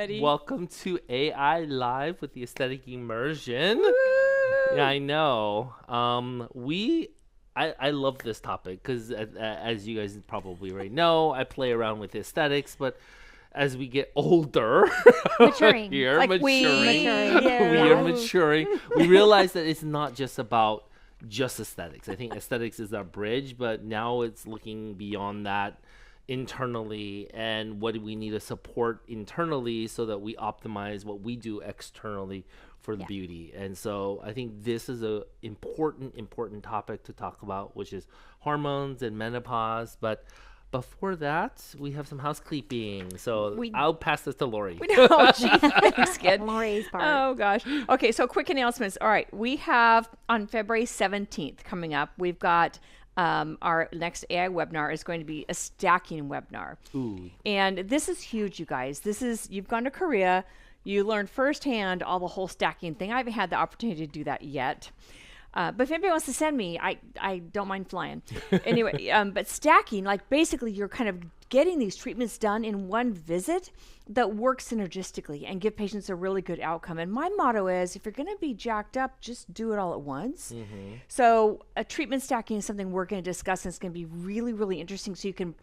everybody. Welcome to AI Live with the Aesthetic Immersion. Woo! Yeah, I know. I love this topic because, as you guys probably already know, I play around with aesthetics, but as we get older, Maturing. we Like are maturing. We realize that it's not just about just aesthetics. I think aesthetics is our bridge, but now it's looking beyond that internally, and what do we need to support internally so that we optimize what we do externally for the beauty. And so I think this is a important topic to talk about, which is hormones and menopause. But before that, we have some housekeeping. So I'll pass this to Lori. Oh, gee, thanks, kid. Lori's part. Oh, gosh. Okay, so quick announcements. All right, we have on February 17th coming up, we've got our next AI webinar is going to be a stacking webinar. Ooh. And this is huge, you guys. You've gone to Korea. You learned firsthand all the whole stacking thing. I haven't had the opportunity to do that yet. But if anybody wants to send me, I don't mind flying. Anyway, but stacking, like basically you're kind of getting these treatments done in one visit that work synergistically and give patients a really good outcome. And my motto is, if you're going to be jacked up, just do it all at once. Mm-hmm. So a treatment stacking is something we're going to discuss, and it's going to be really, really interesting. So you can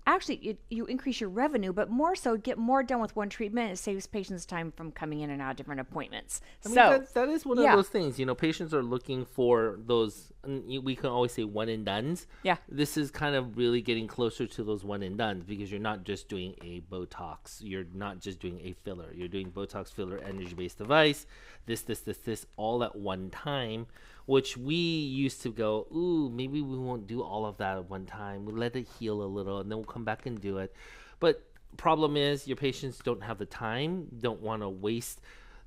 actually, you increase your revenue, but more so get more done with one treatment. It saves patients time from coming in and out of different appointments. I mean, that is one of those things. You know, patients are looking for those, we can always say one and dones. Yeah. This is kind of really getting closer to those one and dones, because you're not just doing a Botox. You're not just doing a filler. You're doing Botox, filler, energy-based device, this, all at one time, which we used to go, ooh, maybe we won't do all of that at one time. We'll let it heal a little, and then we'll come back and do it. But problem is, your patients don't have the time, don't want to waste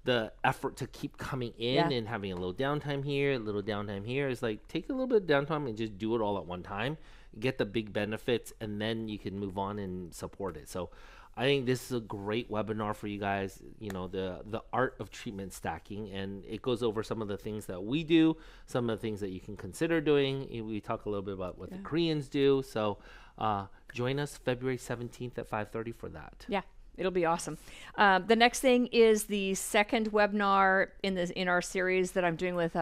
the effort to keep coming in and having a little downtime here, a little downtime here. It's like, take a little bit of downtime and just do it all at one time, get the big benefits, and then you can move on and support it. So I think this is a great webinar for you guys, you know, the art of treatment stacking, and it goes over some of the things that we do, some of the things that you can consider doing. We talk a little bit about what the Koreans do. So join us February 17th at 5:30 for that. Yeah. It'll be awesome. The next thing is the second webinar in our series that I'm doing with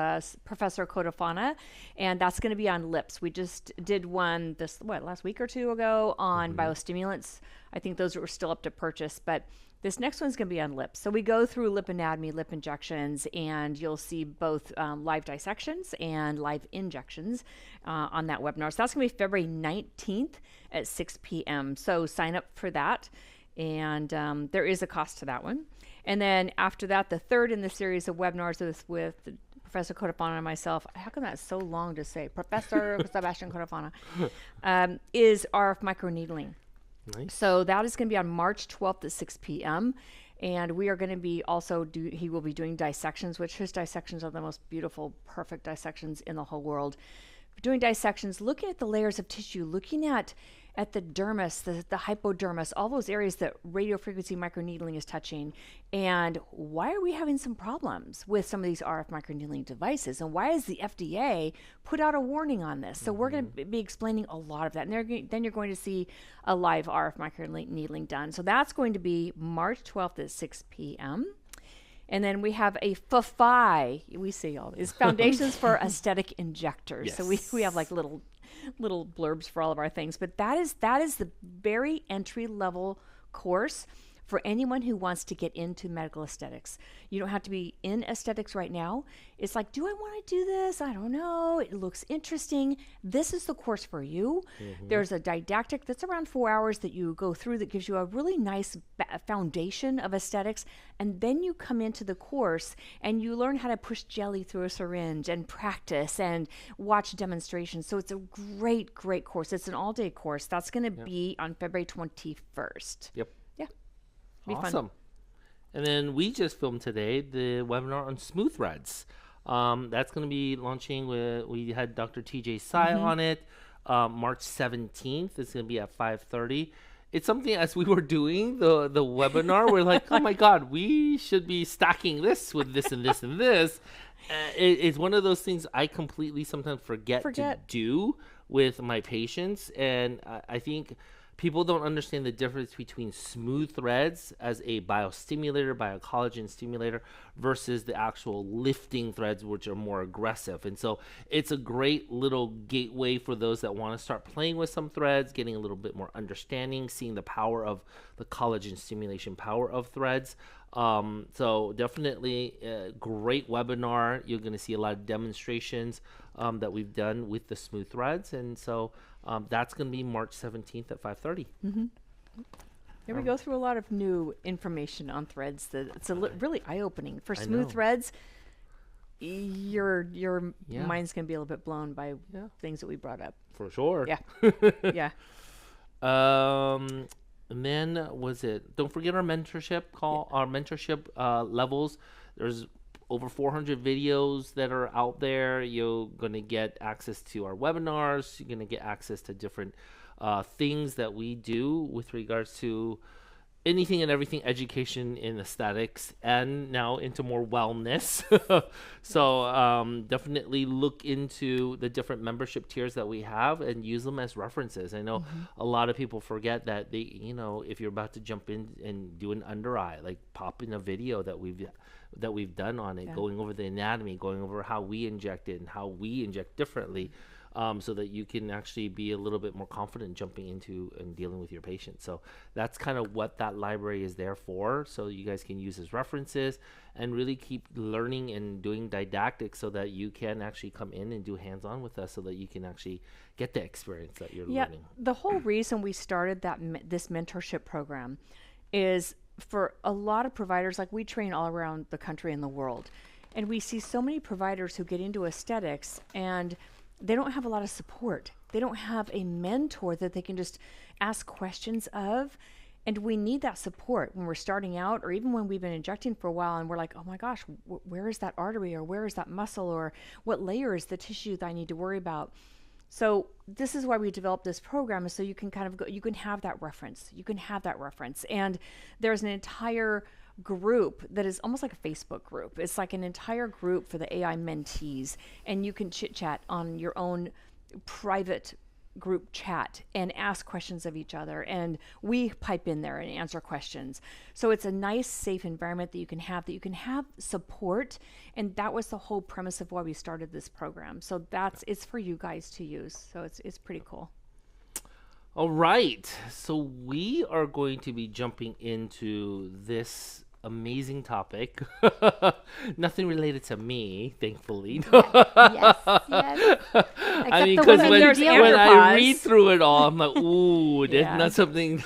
Professor Kodafana, and that's going to be on lips. We just did one last week or two ago on biostimulants. I think those were still up to purchase, but this next one's going to be on lips. So we go through lip anatomy, lip injections, and you'll see both live dissections and live injections on that webinar. So that's going to be February 19th at 6 p.m. So sign up for that. And there is a cost to that one. And then after that, the third in the series of webinars with Professor Kodafana and myself, how come that's so long to say, Professor Sebastian Kodafana, is RF microneedling. Nice. So that is going to be on March 12th at 6 p.m. And we are going to be he will be doing dissections, which his dissections are the most beautiful, perfect dissections in the whole world. Doing dissections, looking at the layers of tissue, looking at the dermis, the hypodermis, all those areas that radiofrequency microneedling is touching. And why are we having some problems with some of these RF microneedling devices? And why has the FDA put out a warning on this? So we're going to be explaining a lot of that. And then you're going to see a live RF microneedling done. So that's going to be March 12th at 6 p.m. And then we have a FAFI, we see all these Foundations for Aesthetic Injectors. Yes. So we have like little blurbs for all of our things. But that is the very entry level course for anyone who wants to get into medical aesthetics. You don't have to be in aesthetics right now. It's like, do I want to do this? I don't know. It looks interesting. This is the course for you. Mm-hmm. There's a didactic that's around 4 hours that you go through that gives you a really nice foundation of aesthetics. And then you come into the course and you learn how to push jelly through a syringe and practice and watch demonstrations. So it's a great, great course. It's an all-day course. That's going to be on February 21st. Yep. Be awesome. Fun. And then we just filmed today the webinar on smooth threads. That's going to be launching we had Dr. TJ Sai on it. March 17th. It's going to be at 5:30. It's something, as we were doing the webinar, we're like, oh my God, we should be stacking this with this and this and this. It's one of those things I completely sometimes forget to do with my patients. And I think people don't understand the difference between smooth threads as a biostimulator, biocollagen stimulator, versus the actual lifting threads, which are more aggressive. And so it's a great little gateway for those that want to start playing with some threads, getting a little bit more understanding, seeing the power of the collagen stimulation power of threads. So definitely a great webinar. You're going to see a lot of demonstrations that we've done with the smooth threads. And so that's going to be March 17th at 5:30. Here we go through a lot of new information on threads. That it's really eye-opening. For I smooth know. threads, your Yeah. mind's going to be a little bit blown by things that we brought up. For sure. Yeah. Yeah. And then was it? Don't forget our mentorship call. Our mentorship levels. There's over 400 videos that are out there. You're gonna get access to our webinars. You're gonna get access to different things that we do with regards to anything and everything education in aesthetics, and now into more wellness. So definitely look into the different membership tiers that we have and use them as references. I know a lot of people forget that they, if you're about to jump in and do an under eye, like pop in a video that we've done on it, going over the anatomy, going over how we inject it and how we inject differently. So that you can actually be a little bit more confident jumping into and dealing with your patients. So that's kind of what that library is there for. So you guys can use as references and really keep learning and doing didactics so that you can actually come in and do hands-on with us so that you can actually get the experience that you're learning. The whole reason we started this mentorship program is for a lot of providers, like we train all around the country and the world. And we see so many providers who get into aesthetics and they don't have a lot of support. They don't have a mentor that they can just ask questions of. And we need that support when we're starting out, or even when we've been injecting for a while and we're like, oh my gosh, where is that artery, or where is that muscle, or what layer is the tissue that I need to worry about? So this is why we developed this program, is so you can kind of go, you can have that reference. You can have that reference. And there's an entire group that is almost like a Facebook group. It's like an entire group for the AI mentees, and you can chit chat on your own private group chat and ask questions of each other, and we pipe in there and answer questions. So it's a nice, safe environment that you can have support, and that was the whole premise of why we started this program. So it's for you guys to use. So it's pretty cool. All right, so we are going to be jumping into this amazing topic. Nothing related to me, thankfully. Yes. I mean, because when I read through it all, I'm like, ooh, that's not something.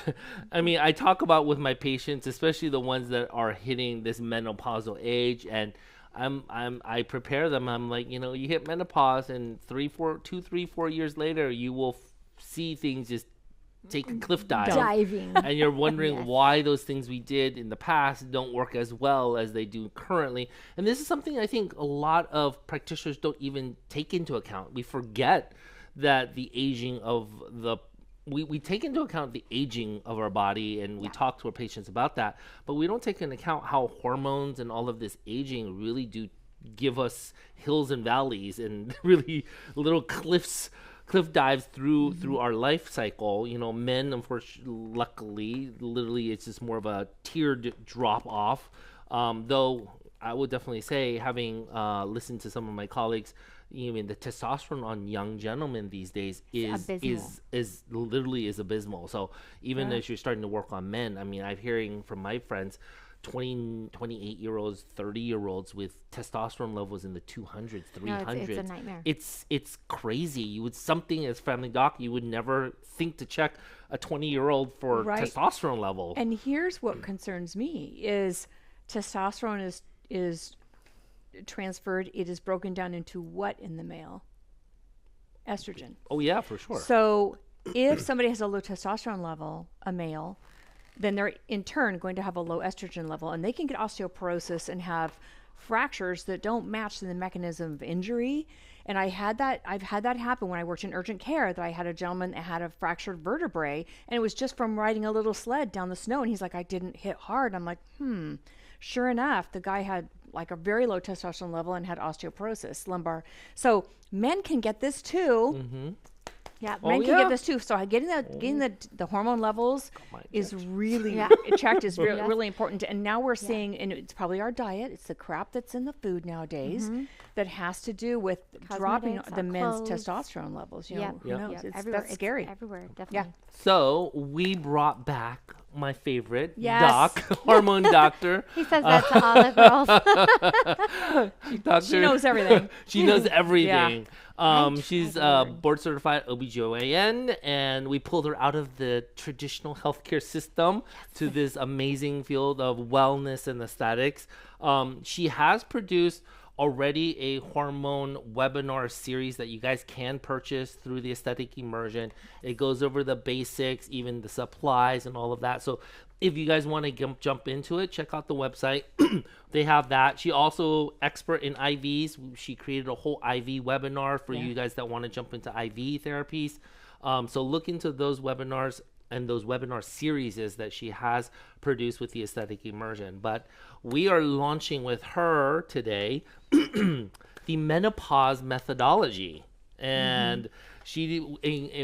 I mean, I talk about with my patients, especially the ones that are hitting this menopausal age, and I prepare them. I'm like, you hit menopause, and 2, 3, 4 years later, you will see things just take a cliff diving, and you're wondering why those things we did in the past don't work as well as they do currently. And this is something I think a lot of practitioners don't even take into account. We forget that the aging of we take into account the aging of our body, and we talk to our patients about that, but we don't take into account how hormones and all of this aging really do give us hills and valleys and really little cliff dives through our life cycle. Men, unfortunately, luckily, literally, it's just more of a tiered drop off. Though I would definitely say, having listened to some of my colleagues, the testosterone on young gentlemen these days is literally abysmal. So even as you're starting to work on men, I mean, I'm hearing from my friends 28-year-olds, 30-year-olds with testosterone levels in the 200s, 300s. No, it's a nightmare. It's crazy. You would something as family doc, you would never think to check a 20-year-old for testosterone level. And here's what concerns me is testosterone is transferred. It is broken down into what in the male? Estrogen. Oh yeah, for sure. So if somebody has a low testosterone level, a male, then they're in turn going to have a low estrogen level, and they can get osteoporosis and have fractures that don't match the mechanism of injury. And I've had that happen when I worked in urgent care, that I had a gentleman that had a fractured vertebrae, and it was just from riding a little sled down the snow. And he's like, I didn't hit hard. I'm like, sure enough, the guy had like a very low testosterone level and had osteoporosis, lumbar. So men can get this too. Yeah, Oh, men can yeah? get this too. So getting the hormone levels my is gosh. really Yeah. checked is Yes. really important. And now we're seeing, and it's probably our diet. It's the crap that's in the food nowadays that has to do with dropping Cosmetics, the our men's clothes. testosterone levels. You know, Yep. who Yep. knows? Yep. It's, Everywhere. that's scary. It's everywhere, definitely. So we brought back my favorite Yes. doc, hormone doctor. He says that to all the girls. Doctor. She knows everything. She knows everything. I She's tried a the word. board certified OBGYN, and we pulled her out of the traditional healthcare system to this amazing field of wellness and aesthetics. She has produced already a hormone webinar series that you guys can purchase through the Aesthetic Immersion. It goes over the basics, even the supplies and all of that. So if you guys want to jump into it, check out the website. They have that. She also expert in IVs. She created a whole IV webinar for you guys that want to jump into IV therapies. So look into those webinars and those webinar series that she has produced with the Aesthetic Immersion. But we are launching with her today the menopause methodology. And she,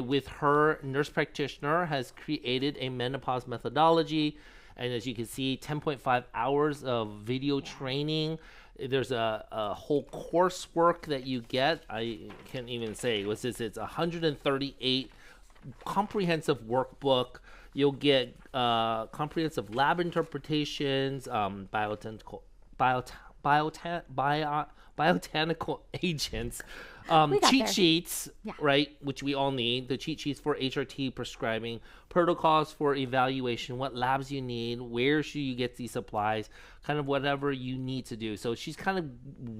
with her nurse practitioner, has created a menopause methodology. And as you can see, 10.5 hours of video training. There's a whole coursework that you get. I can't even say. It's 138 comprehensive workbook. You'll get comprehensive lab interpretations, biotechnical agents, We got cheat there. sheets, Yeah. right, which we all need, the cheat sheets for HRT prescribing, protocols for evaluation, what labs you need, where should you get these supplies, kind of whatever you need to do. So she's kind of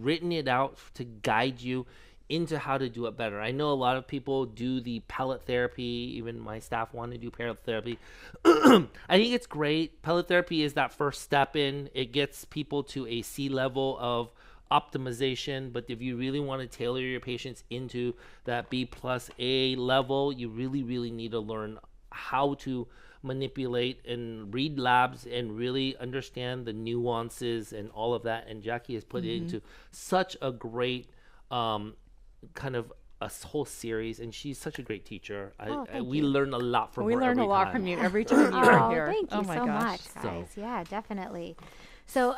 written it out to guide you into how to do it better. I know a lot of people do the pellet therapy. Even my staff want to do pellet therapy. I think it's great. Pellet therapy is that first step in. It gets people to a C level of optimization. But if you really want to tailor your patients into that B plus A level, you really, really need to learn how to manipulate and read labs and really understand the nuances and all of that. And Jackie has put it into such a great kind of a whole series, and she's such a great teacher. Thank we you. learn a lot from We her learn a every lot time. from you every time you're Oh, here. thank you my so gosh. much, So- guys. Yeah, definitely. So,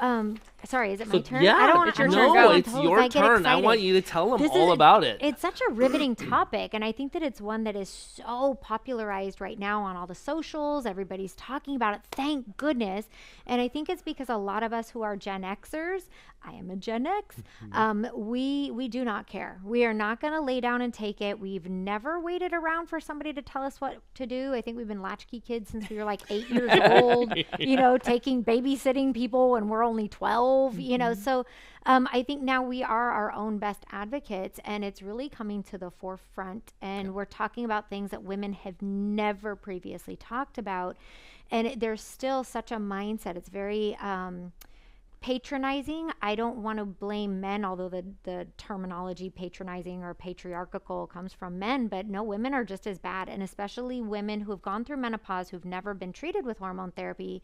sorry, is it my So, turn? yeah, I don't want it's your to. turn. no, Go. it's your turn. I want you to tell them This all is- about it. It's such a riveting topic, and I think that it's one that is so popularized right now on all the socials. Everybody's talking about it. Thank goodness. And I think it's because a lot of us who are Gen Xers, I am a Gen X, we do not care. We are not going to lay down and take it. We've never waited around for somebody to tell us what to do. I think we've been latchkey kids since we were like 8 years old, you know, taking babysitting people when we're only 12, you know. So I think now we are our own best advocates, and it's really coming to the forefront. And we're talking about things that women have never previously talked about. And there's still such a mindset. It's very patronizing. I don't want to blame men, although the terminology patronizing or patriarchal comes from men, but no, women are just as bad. And especially women who have gone through menopause, who've never been treated with hormone therapy,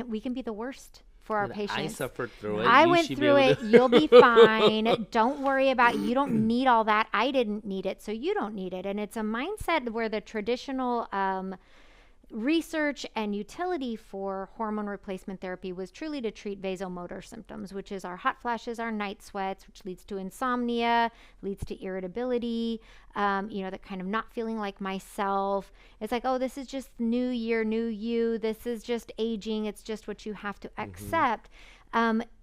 we can be the worst for our And patients. I suffered through it. I You went should be through able it. to- You'll be fine. Don't worry about it. You don't need all that. I didn't need it, so you don't need it. And it's a mindset where the traditional research and utility for hormone replacement therapy was truly to treat vasomotor symptoms, which is our hot flashes, our night sweats, which leads to insomnia, leads to irritability, that kind of not feeling like myself. It's like, oh, this is just new year, new you. This is just aging. It's just what you have to accept.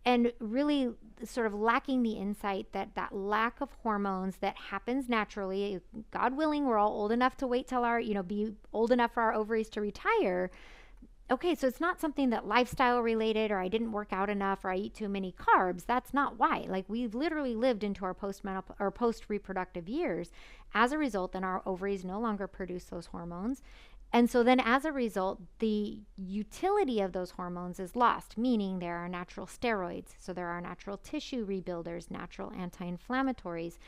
And really sort of lacking the insight that that lack of hormones that happens naturally, God willing, we're all old enough to wait till be old enough for our ovaries to retire. Okay, so it's not something that lifestyle related, or I didn't work out enough, or I eat too many carbs. That's not why. Like, we've literally lived into our post-reproductive years. As a result, then our ovaries no longer produce those hormones. And so then as a result, the utility of those hormones is lost, meaning there are natural steroids. So there are natural tissue rebuilders, natural anti-inflammatories.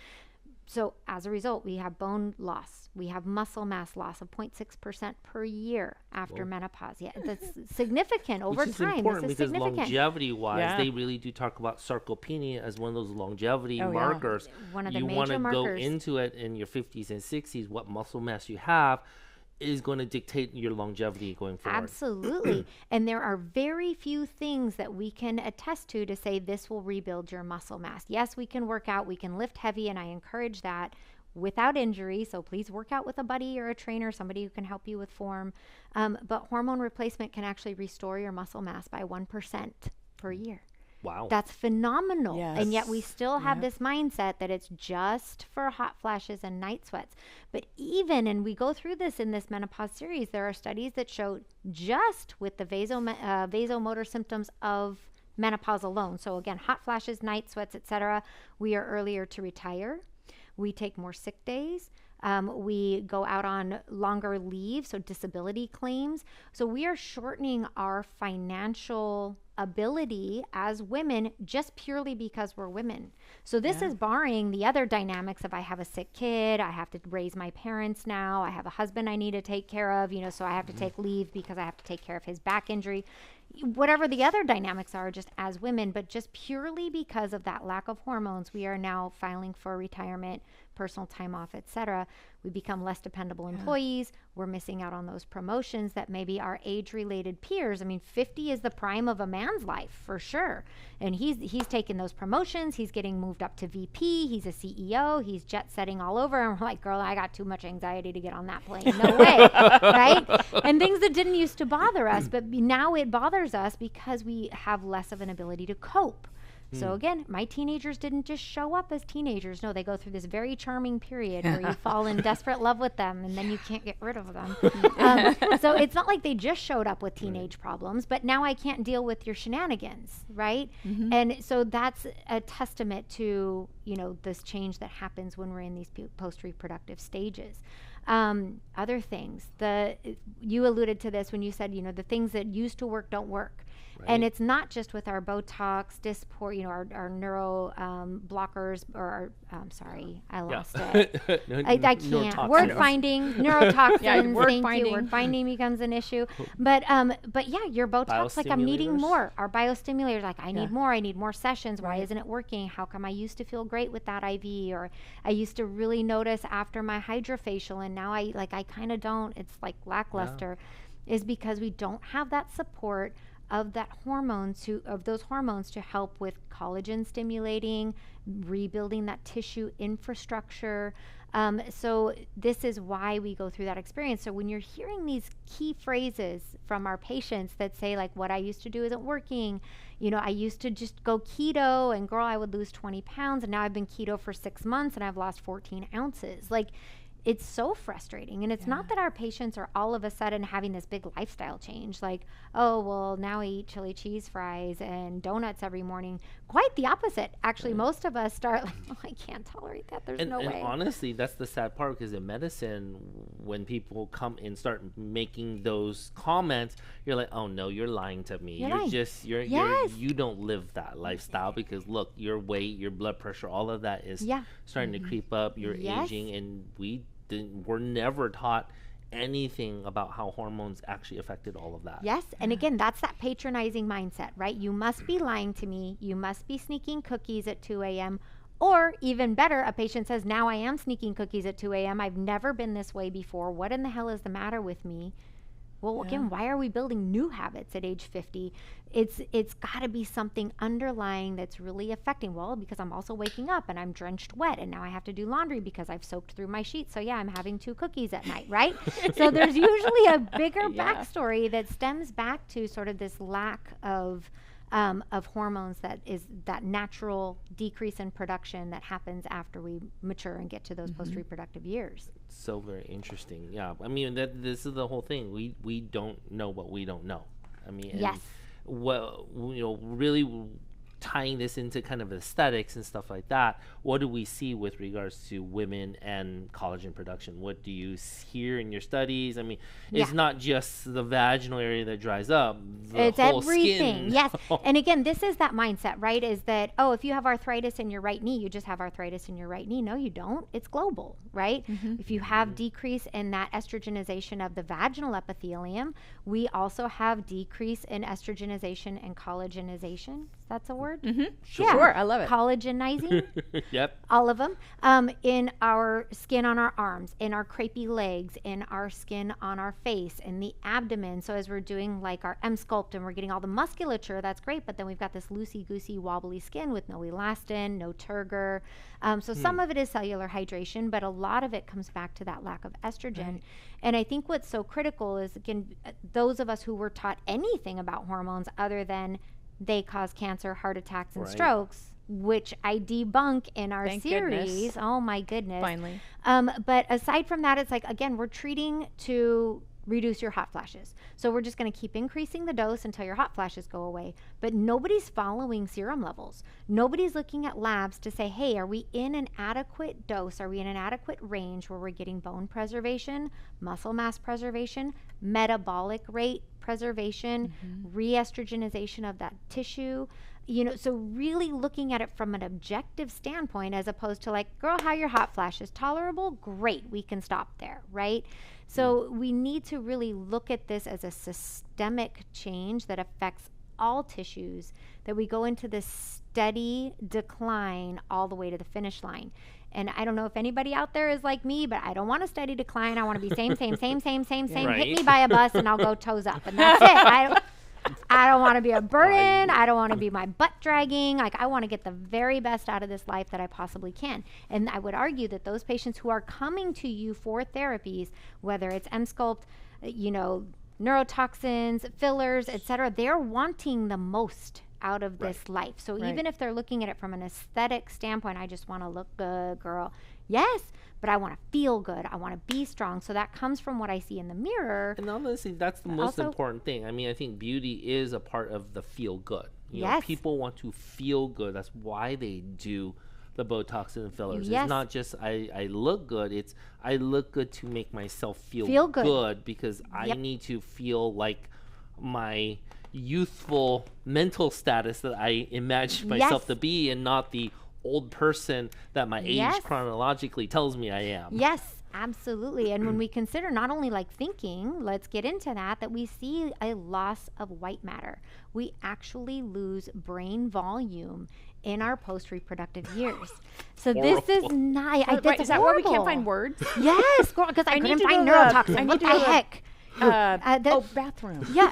So as a result, we have bone loss. We have muscle mass loss of 0.6% per year after menopause. Yeah, that's significant over Which is time. important This is because significant. longevity-wise, Yeah. they really do talk about sarcopenia as one of those longevity Oh, yeah. markers. One of the You major want to go markers. into it in your 50s and 60s, what muscle mass you have is going to dictate your longevity going forward. Absolutely. And there are very few things that we can attest to say this will rebuild your muscle mass. Yes, we can work out, we can lift heavy, and I encourage that without injury. So please work out with a buddy or a trainer, somebody who can help you with form. But hormone replacement can actually restore your muscle mass by 1% per year. Wow. That's phenomenal. And yet we Yes. still have this mindset that it's just for hot flashes and night sweats. But even, and we go through this in this menopause series, there are studies that show just with the vasomotor symptoms of menopause alone. So again, hot flashes, night sweats, etc. We are earlier to retire. We take more sick days. We go out on longer leave, so disability claims. So we are shortening our financial ability as women just purely because we're women. So this is barring the other dynamics of I have a sick kid, I have to raise my parents now, I have a husband I need to take care of, so I have to take leave because I have to take care of his back injury. Whatever the other dynamics are just as women, but just purely because of that lack of hormones, we are now filing for retirement, personal time off, etc. We become less dependable employees. We're missing out on those promotions that maybe our age-related peers. I mean, 50 is the prime of a man's life for sure, and he's taking those promotions. He's getting moved up to VP. He's a CEO. He's jet setting all over, and we're like, girl, I got too much anxiety to get on that plane. No way, right? And things that didn't used to bother us, but now it bothers us because we have less of an ability to cope. So again, my teenagers didn't just show up as teenagers. No, they go through this very charming period where you fall in desperate love with them and then you can't get rid of them. So it's not like they just showed up with teenage problems, but now I can't deal with your shenanigans, right? And so that's a testament to, this change that happens when we're in these post-reproductive stages. Other things, you alluded to this when you said, the things that used to work don't work. Right. And it's not just with our Botox, Dysport, our neuro blockers, or sorry, I lost it. I can't. Word finding, neurotoxins. Word finding becomes an issue. But yeah, your Botox, like I'm needing more. Our biostimulators, like I need more sessions. Why isn't it working? How come I used to feel great with that IV, or I used to really notice after my hydrofacial, and now I kind of don't. It's like lackluster. Is because we don't have that support of those hormones to help with collagen stimulating, rebuilding that tissue infrastructure. So this is why we go through that experience. So when you're hearing these key phrases from our patients that say like, what I used to do isn't working, I used to just go keto and girl, I would lose 20 pounds. And now I've been keto for 6 months and I've lost 14 ounces. Like, it's so frustrating. And it's not that our patients are all of a sudden having this big lifestyle change. Like, oh, well, now I eat chili cheese fries and donuts every morning. Quite the opposite. Actually, most of us start like, oh, I can't tolerate that. There's no way. And honestly, that's the sad part, because in medicine, when people come and start making those comments, you're like, oh no, you're lying to me. You don't live that lifestyle, because look, your weight, your blood pressure, all of that is starting to creep up. You're aging, and we're never taught anything about how hormones actually affected all of that. Yes, and again, that's that patronizing mindset, right? You must be lying to me. You must be sneaking cookies at 2 a.m. Or even better, a patient says, now I am sneaking cookies at 2 a.m. I've never been this way before. What in the hell is the matter with me? Well, again, why are we building new habits at age 50? It's got to be something underlying that's really affecting. Well, because I'm also waking up and I'm drenched wet, and now I have to do laundry because I've soaked through my sheets. So yeah, I'm having 2 cookies at night, right? So there's usually a bigger backstory that stems back to sort of this lack of hormones, that is that natural decrease in production that happens after we mature and get to those post-reproductive years. So very interesting. Yeah, I mean, this is the whole thing. We don't know what we don't know. I mean, really tying this into kind of aesthetics and stuff like that, what do we see with regards to women and collagen production? What do you hear in your studies? I mean, it's not just the vaginal area that dries up. It's whole everything. Skin. Yes. And again, this is that mindset, right? Is that, oh, if you have arthritis in your right knee, you just have arthritis in your right knee. No, you don't. It's global, right? If you have decrease in that estrogenization of the vaginal epithelium, we also have decrease in estrogenization and collagenization. That's a word? Sure, I love it. Collagenizing. Yep. All of them. In our skin on our arms, in our crepey legs, in our skin on our face, in the abdomen. So as we're doing like our M-sculpt and we're getting all the musculature, that's great. But then we've got this loosey-goosey wobbly skin with no elastin, no turgor. So some of it is cellular hydration, but a lot of it comes back to that lack of estrogen. Right. And I think what's so critical is, again, those of us who were taught anything about hormones other than they cause cancer, heart attacks, and strokes, which I debunk in our series. Goodness. Oh my goodness. Finally. But aside from that, it's like, again, we're treating to reduce your hot flashes. So we're just going to keep increasing the dose until your hot flashes go away. But nobody's following serum levels. Nobody's looking at labs to say, hey, are we in an adequate dose? Are we in an adequate range where we're getting bone preservation, muscle mass preservation, metabolic rate preservation, re-estrogenization of that tissue? You know, so really looking at it from an objective standpoint, as opposed to like, girl, how your hot flash is tolerable? Great, we can stop there, right? So we need to really look at this as a systemic change that affects all tissues, that we go into this steady decline all the way to the finish line. And I don't know if anybody out there is like me, but I don't want a steady decline. I want to be same. Right. Hit me by a bus and I'll go toes up. And that's it. I don't want to be a burden. I don't want to be my butt dragging. Like, I want to get the very best out of this life that I possibly can. And I would argue that those patients who are coming to you for therapies, whether it's M-sculpt, you know, neurotoxins, fillers, etc., they're wanting the most out of this life. So even if they're looking at it from an aesthetic standpoint, I just want to look good, girl. Yes, but I want to feel good. I want to be strong. So that comes from what I see in the mirror. And honestly, that's the most important thing. I mean, I think beauty is a part of the feel good. You know, people want to feel good. That's why they do the Botox and the fillers. It's not just I look good. It's I look good to make myself feel good because I need to feel like my youthful mental status that I imagine myself to be, and not the old person that my age chronologically tells me I am. Yes, absolutely. And when we consider not only like thinking, let's get into that we see a loss of white matter. We actually lose brain volume in our post-reproductive years. So this is not, Is that why we can't find words? Yes, because I couldn't find neurotoxin. What the heck? Bathroom. Yeah,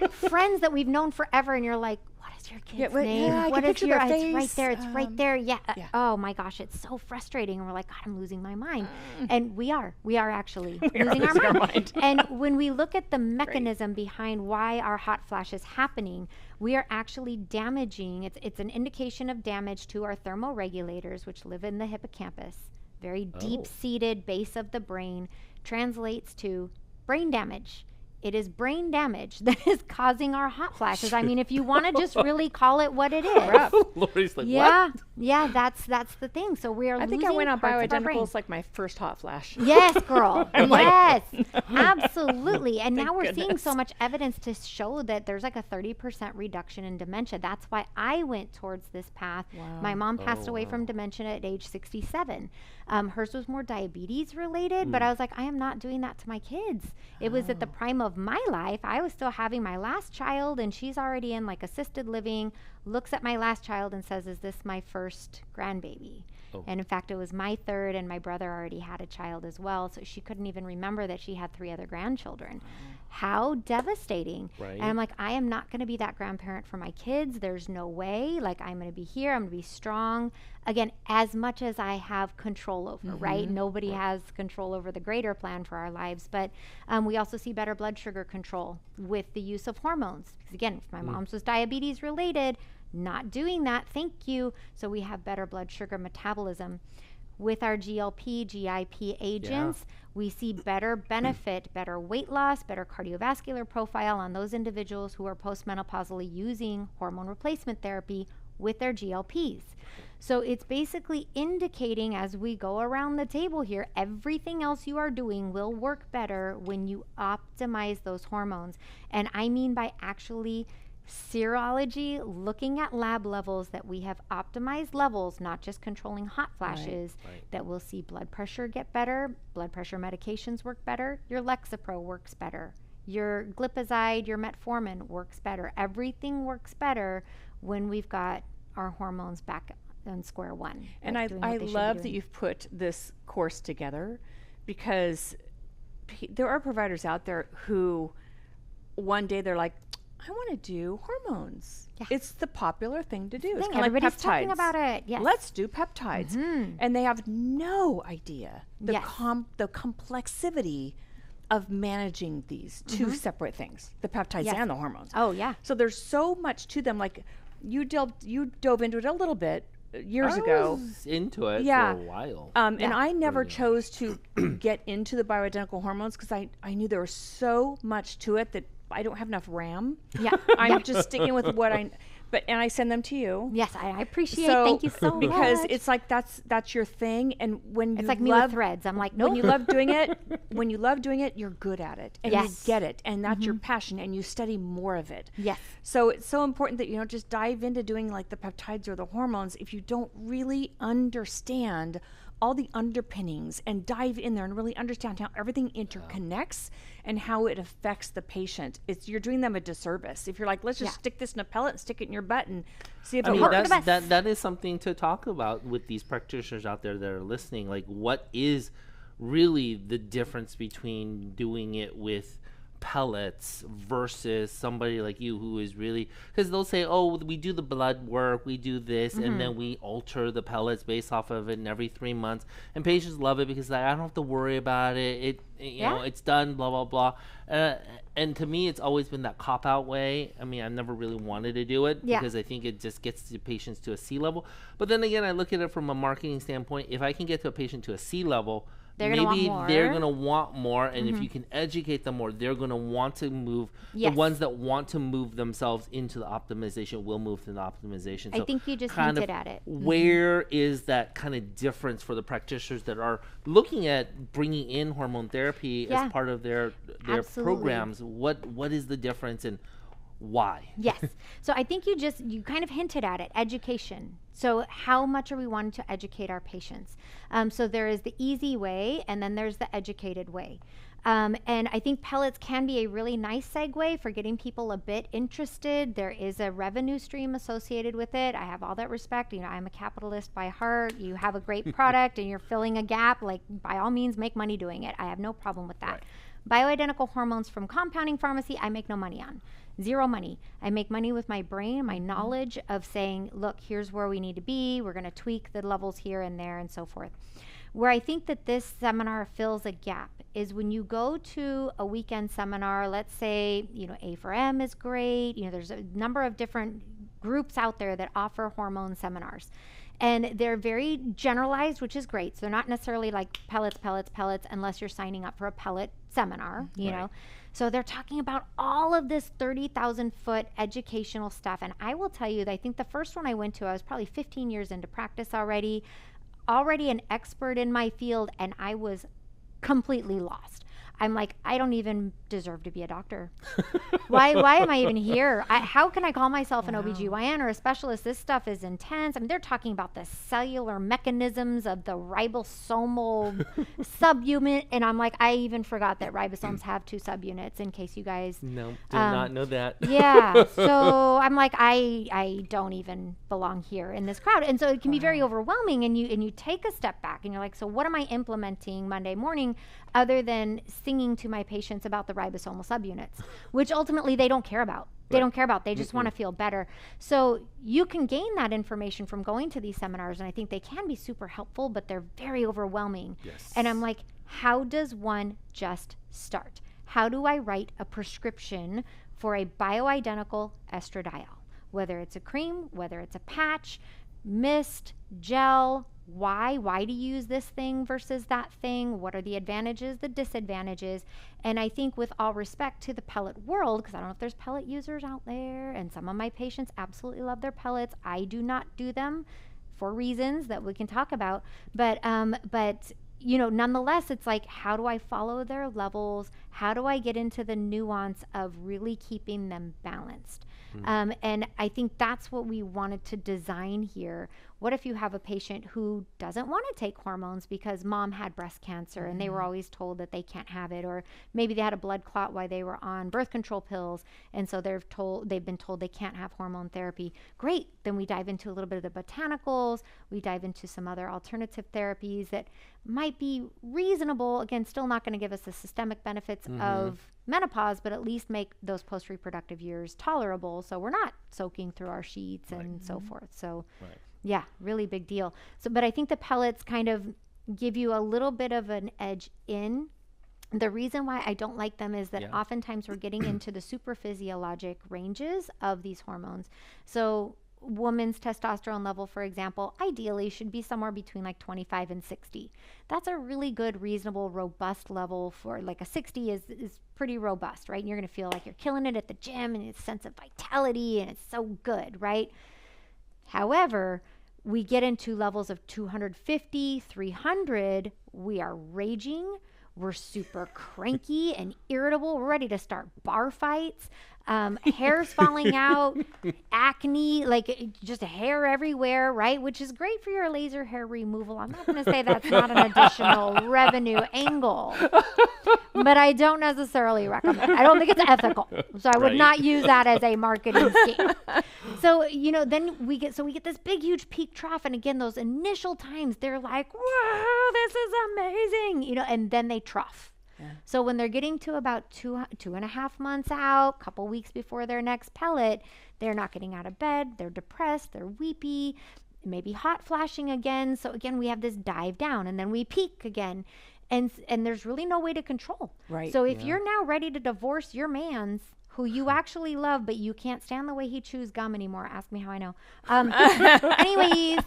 friends that we've known forever, and you're like, what is your kid's name? I What can is picture your? their It's right face. there. It's right there. Yeah. Oh my gosh, it's so frustrating. And we're like, God, I'm losing my mind. And we are actually losing our mind. And when we look at the mechanism behind why our hot flash is happening, we are actually damaging. It's an indication of damage to our thermoregulators, which live in the hippocampus. Very deep-seated base of the brain, translates to brain damage. It is brain damage that is causing our hot flashes. I mean, if you want to just really call it what it is. Lori's like, Yeah, what? yeah, that's the thing. So we are I think I went on parts of our brain. bioidenticals like my first hot flash. Yes, girl. I'm like, Yes, absolutely. And now we're seeing goodness. so much evidence to show that there's like a 30% reduction in dementia. That's why I went towards this path. Wow. My mom passed away from dementia at age 67. Hers was more diabetes related, but I was like, I am not doing that to my kids. It was at the prime of my life. I was still having my last child, and she's already in like assisted living, looks at my last child and says, is this my first grandbaby? And in fact, it was my third, and my brother already had a child as well. So she couldn't even remember that she had 3 other grandchildren. How devastating. Right. And I'm like, I am not going to be that grandparent for my kids. There's no way. Like, I'm going to be here. I'm going to be strong. Again, as much as I have control over, right? Nobody has control over the greater plan for our lives. But we also see better blood sugar control with the use of hormones. Because again, if my mom's was diabetes related, not doing that, thank you. So we have better blood sugar metabolism. With our GLP, GIP agents, we see better benefit, better weight loss, better cardiovascular profile on those individuals who are postmenopausally using hormone replacement therapy with their GLPs. So it's basically indicating, as we go around the table here, everything else you are doing will work better when you optimize those hormones. And I mean by actually serology, looking at lab levels that we have optimized levels, not just controlling hot flashes, that we'll see blood pressure get better, blood pressure medications work better, your Lexapro works better, your glipizide, your metformin works better. Everything works better when we've got our hormones back on square one. And I love that you've put this course together, because there are providers out there who one day they're like, I want to do hormones. Yeah. It's the popular thing to do. It's kind of like peptides. Talking about it. Yes. Let's do peptides. And they have no idea the complexity of managing these two separate things, the peptides and the hormones. Oh, yeah. So there's so much to them. Like you dove into it a little bit years ago. Was into it for a while. And I never chose to get into the bioidentical hormones because I knew there was so much to it that I don't have enough RAM. Yeah. I'm just sticking with what and I send them to you. Yes, I appreciate. Thank you so much. Because it's like that's your thing, and when it's like me with threads. I'm like, nope. When you love doing it, you're good at it, and you get it, and that's your passion, and you study more of it. Yes. So it's so important that you don't just dive into doing like the peptides or the hormones if you don't really understand all the underpinnings, and dive in there and really understand how everything interconnects and how it affects the patient. You're doing them a disservice if you're like, let's just stick this in a pellet and stick it in your butt and see if it works. That is something to talk about with these practitioners out there that are listening. Like, what is really the difference between doing it with pellets versus somebody like you who is really, because they'll say, oh, we do the blood work, we do this, and then we alter the pellets based off of it, and every 3 months, and patients love it because like, I don't have to worry about it. You know, it's done, blah blah blah. And to me, it's always been that cop out way. I mean, I've never really wanted to do it because I think it just gets the patients to a C level. But then again, I look at it from a marketing standpoint. If I can get to a patient to a C level, maybe they're going to want more. And if you can educate them more, they're going to want to move. The ones that want to move themselves into the optimization will move to the optimization. So I think you just hinted at it. Where is that kind of difference for the practitioners that are looking at bringing in hormone therapy as part of their programs? What is the difference and why? Yes. So I think you kind of hinted at it, education. So how much are we wanting to educate our patients? So there is the easy way, and then there's the educated way. And I think pellets can be a really nice segue for getting people a bit interested. There is a revenue stream associated with it. I have all that respect. You know, I'm a capitalist by heart. You have a great product and you're filling a gap. Like, by all means, make money doing it. I have no problem with that. Bioidentical hormones from compounding pharmacy, I make no money on. Zero money. I make money with my brain, my knowledge of saying, look, here's where we need to be. We're going to tweak the levels here and there and so forth. Where I think that this seminar fills a gap is when you go to a weekend seminar, let's say, you know, A4M is great. You know, there's a number of different groups out there that offer hormone seminars. And they're very generalized, which is great. So they're not necessarily like pellets, unless you're signing up for a pellet seminar, you know. So they're talking about all of this 30,000-foot educational stuff. And I will tell you that I think the first one I went to, I was probably 15 years into practice already an expert in my field, and I was completely lost. I'm like, I don't even deserve to be a doctor. Why am I even here? How can I call myself an OBGYN or a specialist? This stuff is intense. I mean, they're talking about the cellular mechanisms of the ribosomal subunit. And I'm like, I even forgot that ribosomes have 2 subunits, in case you guys... No, did not know that. Yeah. So I'm like, I don't even belong here in this crowd. And so it can be very overwhelming. And you take a step back and you're like, so what am I implementing Monday morning other than singing to my patients about the ribosomal subunits, which ultimately they don't care about. They don't care about. They just want to feel better. So you can gain that information from going to these seminars, and I think they can be super helpful, but they're very overwhelming. Yes. And I'm like, how does one just start? How do I write a prescription for a bioidentical estradiol? Whether it's a cream, whether it's a patch, mist, gel, why do you use this thing versus that thing? What are the advantages, the disadvantages? And I think, with all respect to the pellet world, because I don't know if there's pellet users out there, and some of my patients absolutely love their pellets. I do not do them for reasons that we can talk about, but nonetheless, it's like, how do I follow their levels? How do I get into the nuance of really keeping them balanced? And I think that's what we wanted to design here. What if you have a patient who doesn't want to take hormones because mom had breast cancer and they were always told that they can't have it, or maybe they had a blood clot while they were on birth control pills, and so they've been told they can't have hormone therapy. Great. Then we dive into a little bit of the botanicals. We dive into some other alternative therapies that might be reasonable. Again, still not going to give us the systemic benefits of menopause, but at least make those post-reproductive years tolerable, so we're not soaking through our sheets and so forth. So yeah, really big deal. So, but I think the pellets kind of give you a little bit of an edge in. The reason why I don't like them is that oftentimes we're getting into the super physiologic ranges of these hormones. So woman's testosterone level, for example, ideally should be somewhere between like 25 and 60. That's a really good, reasonable, robust level. For like a 60 is pretty robust, right? And you're going to feel like you're killing it at the gym, and it's a sense of vitality, and it's so good, right? However, we get into levels of 250, 300, we are raging. We're super cranky and irritable. We're ready to start bar fights. Hair's falling out, acne, like just hair everywhere, right? Which is great for your laser hair removal. I'm not going to say that's not an additional revenue angle, but I don't necessarily recommend. I don't think it's ethical, so I would not use that as a marketing scheme. So then we get this big, huge peak trough, and again, those initial times, they're like, "Whoa, this is amazing," and then they trough. Yeah. So when they're getting to about 2.5 months out, couple weeks before their next pellet, they're not getting out of bed. They're depressed. They're weepy, maybe hot flashing again. So again, we have this dive down, and then we peak again, and there's really no way to control. Right. So if you're now ready to divorce your man's, who you actually love, but you can't stand the way he chews gum anymore. Ask me how I know. Anyways,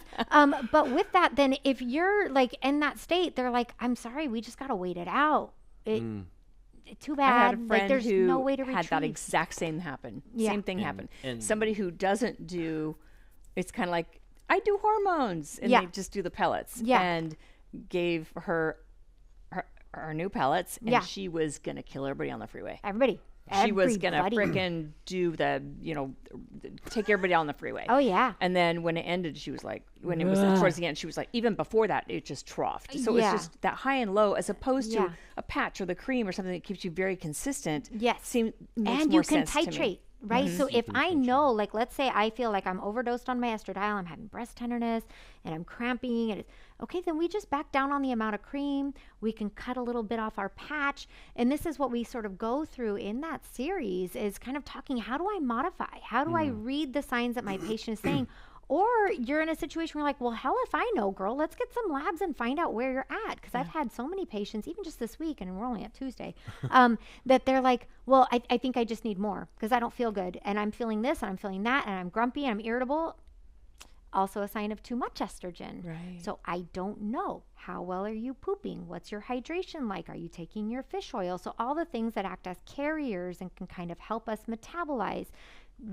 but with that, then if you're like in that state, they're like, I'm sorry, we just got to wait it out. Too bad. I had a friend like, there's who no way to had retrieve. that exact same happen. Same thing happened. And somebody who doesn't do, it's kind of like, I do hormones, and they just do the pellets. And gave her new pellets, and she was gonna kill everybody on the freeway. She was going to frickin' do the, take everybody out on the freeway. Oh, yeah. And then when it ended, she was like, when it was towards the end, she was like, even before that, it just troughed. So it's just that high and low, as opposed to a patch or the cream or something that keeps you very consistent. Yes. Makes and more you can sense to titrate. me. Right. So if I know, like, let's say I feel like I'm overdosed on my estradiol, I'm having breast tenderness and I'm cramping, and okay, then we just back down on the amount of cream. We can cut a little bit off our patch. And this is what we sort of go through in that series, is kind of talking, how do I modify? How do I read the signs that my patient is saying? Or you're in a situation where you're like, well, hell if I know, girl, let's get some labs and find out where you're at. Because I've had so many patients, even just this week, and we're only at Tuesday, that they're like, well, I think I just need more because I don't feel good. And I'm feeling this, and I'm feeling that, and I'm grumpy, and I'm irritable. Also a sign of too much estrogen. Right. So I don't know. How well are you pooping? What's your hydration like? Are you taking your fish oil? So all the things that act as carriers and can kind of help us metabolize.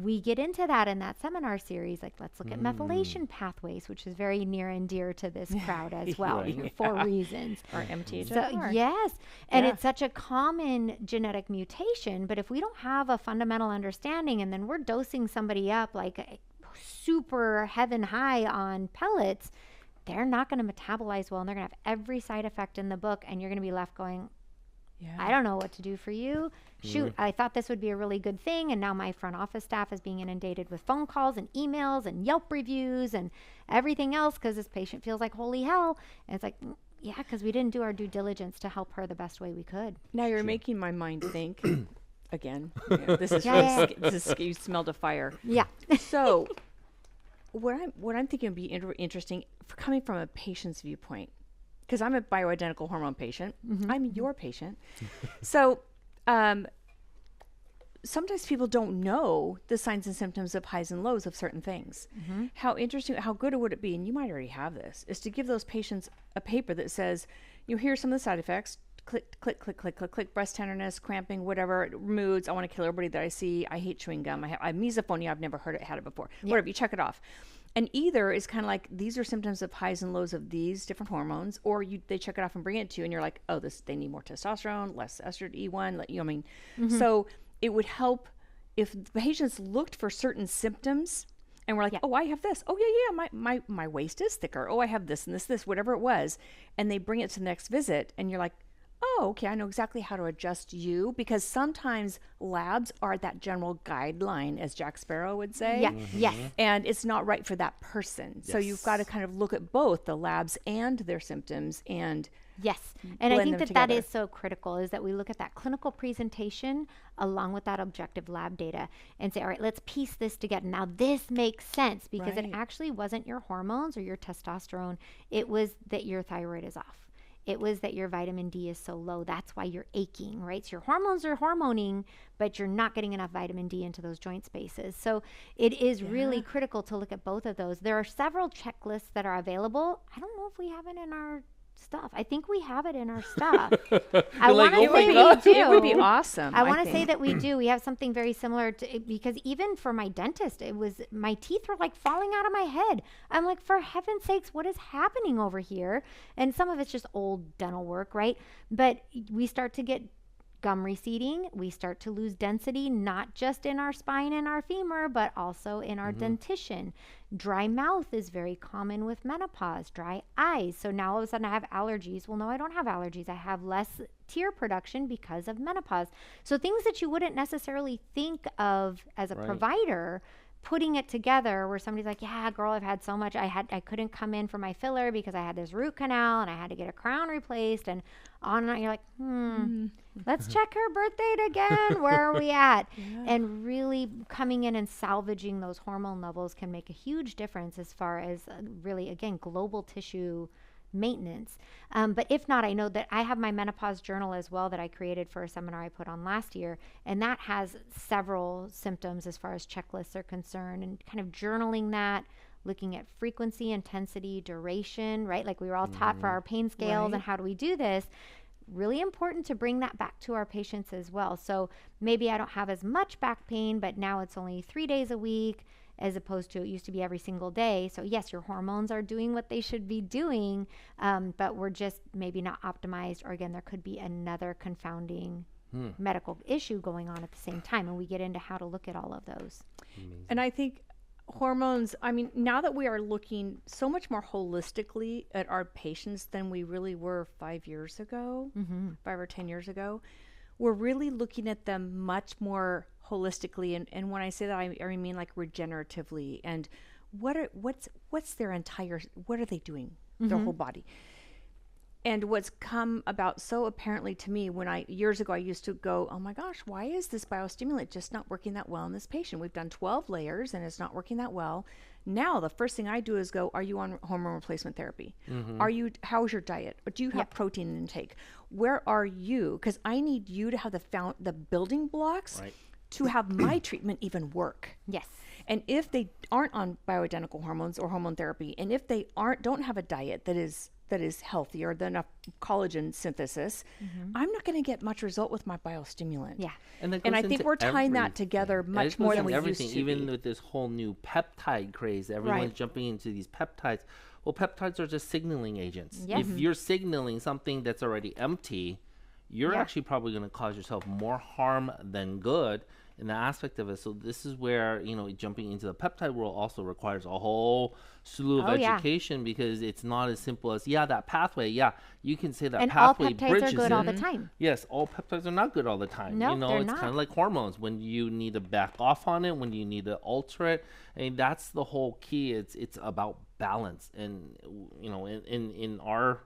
We get into that in that seminar series. Like, let's look at methylation pathways, which is very near and dear to this crowd as well, for reasons. Or MTHFR. So, yes. And it's such a common genetic mutation. But if we don't have a fundamental understanding, and then we're dosing somebody up like super heaven high on pellets, they're not going to metabolize well, and they're going to have every side effect in the book, and you're going to be left going, I don't know what to do for you. Shoot, I thought this would be a really good thing, and now my front office staff is being inundated with phone calls and emails and Yelp reviews and everything else because this patient feels like holy hell. And it's like, because we didn't do our due diligence to help her the best way we could. Now you're making my mind think again. This is this is, you smelled a fire. Yeah. So what I'm thinking would be interesting, coming from a patient's viewpoint, because I'm a bioidentical hormone patient. I'm your patient. So sometimes people don't know the signs and symptoms of highs and lows of certain things. How interesting, how good would it be, and you might already have this, is to give those patients a paper that says, here's some of the side effects, click, click, click, click, click, click, breast tenderness, cramping, whatever, moods, I want to kill everybody that I see, I hate chewing gum, I have misophonia, I've never had it before, whatever, you check it off. And either is kind of like, these are symptoms of highs and lows of these different hormones, or they check it off and bring it to you, and you're like, oh, they need more testosterone, less estrogen, E1, So it would help if the patients looked for certain symptoms and we're like, oh, I have this. Oh, yeah, my waist is thicker. Oh, I have this and this, whatever it was. And they bring it to the next visit, and you're like, oh, okay, I know exactly how to adjust you, because sometimes labs are that general guideline, as Jack Sparrow would say. Yeah. Yes. And it's not right for that person. So you've got to kind of look at both the labs and their symptoms and yes. And I think that together. is so critical, is that we look at that clinical presentation along with that objective lab data and say, all right, let's piece this together. Now this makes sense, because it actually wasn't your hormones or your testosterone. It was that your thyroid is off. It was that your vitamin D is so low. That's why you're aching, right? So your hormones are hormoning, but you're not getting enough vitamin D into those joint spaces. So it is really critical to look at both of those. There are several checklists that are available. I don't know if we have it in our stuff. I think we have it in our stuff. I want to say we do. It would be awesome. I want to say that we do. We have something very similar to, because even for my dentist, my teeth were like falling out of my head. I'm like, for heaven's sakes, what is happening over here? And some of it's just old dental work, right? But we start to get gum receding. We start to lose density, not just in our spine and our femur, but also in our dentition. Dry mouth is very common with menopause, dry eyes. So now all of a sudden I have allergies. Well, no, I don't have allergies. I have less tear production because of menopause. So things that you wouldn't necessarily think of as a provider, putting it together where somebody's like, yeah, girl, I've had so much. I couldn't come in for my filler because I had this root canal and I had to get a crown replaced, and on and on. You're like, let's check her birth date again. Where are we at? And really coming in and salvaging those hormone levels can make a huge difference as far as really, again, global tissue maintenance. But if not, I know that I have my menopause journal as well that I created for a seminar I put on last year, and that has several symptoms as far as checklists are concerned, and kind of journaling that, looking at frequency, intensity, duration, right? Like we were all taught for our pain scales and how do we do this? Really important to bring that back to our patients as well. So maybe I don't have as much back pain, but now it's only 3 days a week, as opposed to it used to be every single day. So yes, your hormones are doing what they should be doing, but we're just maybe not optimized, or again, there could be another confounding medical issue going on at the same time. And we get into how to look at all of those. Amazing. And I think hormones, I mean, now that we are looking so much more holistically at our patients than we really were 5 years ago, 5 or 10 years ago, we're really looking at them much more holistically. And when I say that, I mean like regeneratively. And what's their entire, what are they doing? Their whole body. And what's come about so apparently to me, when years ago I used to go, oh my gosh, why is this biostimulant just not working that well in this patient? We've done 12 layers and it's not working that well. Now the first thing I do is go, are you on hormone replacement therapy? How's your diet? Or do you have protein intake? Where are you? Because I need you to have the building blocks to have my treatment even work. Yes. And if they aren't on bioidentical hormones or hormone therapy, and if they don't have a diet that is healthier than enough collagen synthesis, I'm not going to get much result with my biostimulant. Yeah. And I think we're tying that together much more than we used to. Even with this whole new peptide craze, everyone's jumping into these peptides. Well, peptides are just signaling agents. If you're signaling something that's already empty, you're actually probably going to cause yourself more harm than good in the aspect of it. So this is where, jumping into the peptide world also requires a whole slew of education, because it's not as simple as, that pathway. Yeah, you can say that and pathway all peptides bridges are good it. all the time. Yes, all peptides are not good all the time. No, they're it's not. kind of like hormones. When you need to back off on it, when you need to alter it, and that's the whole key. It's about balance. And in our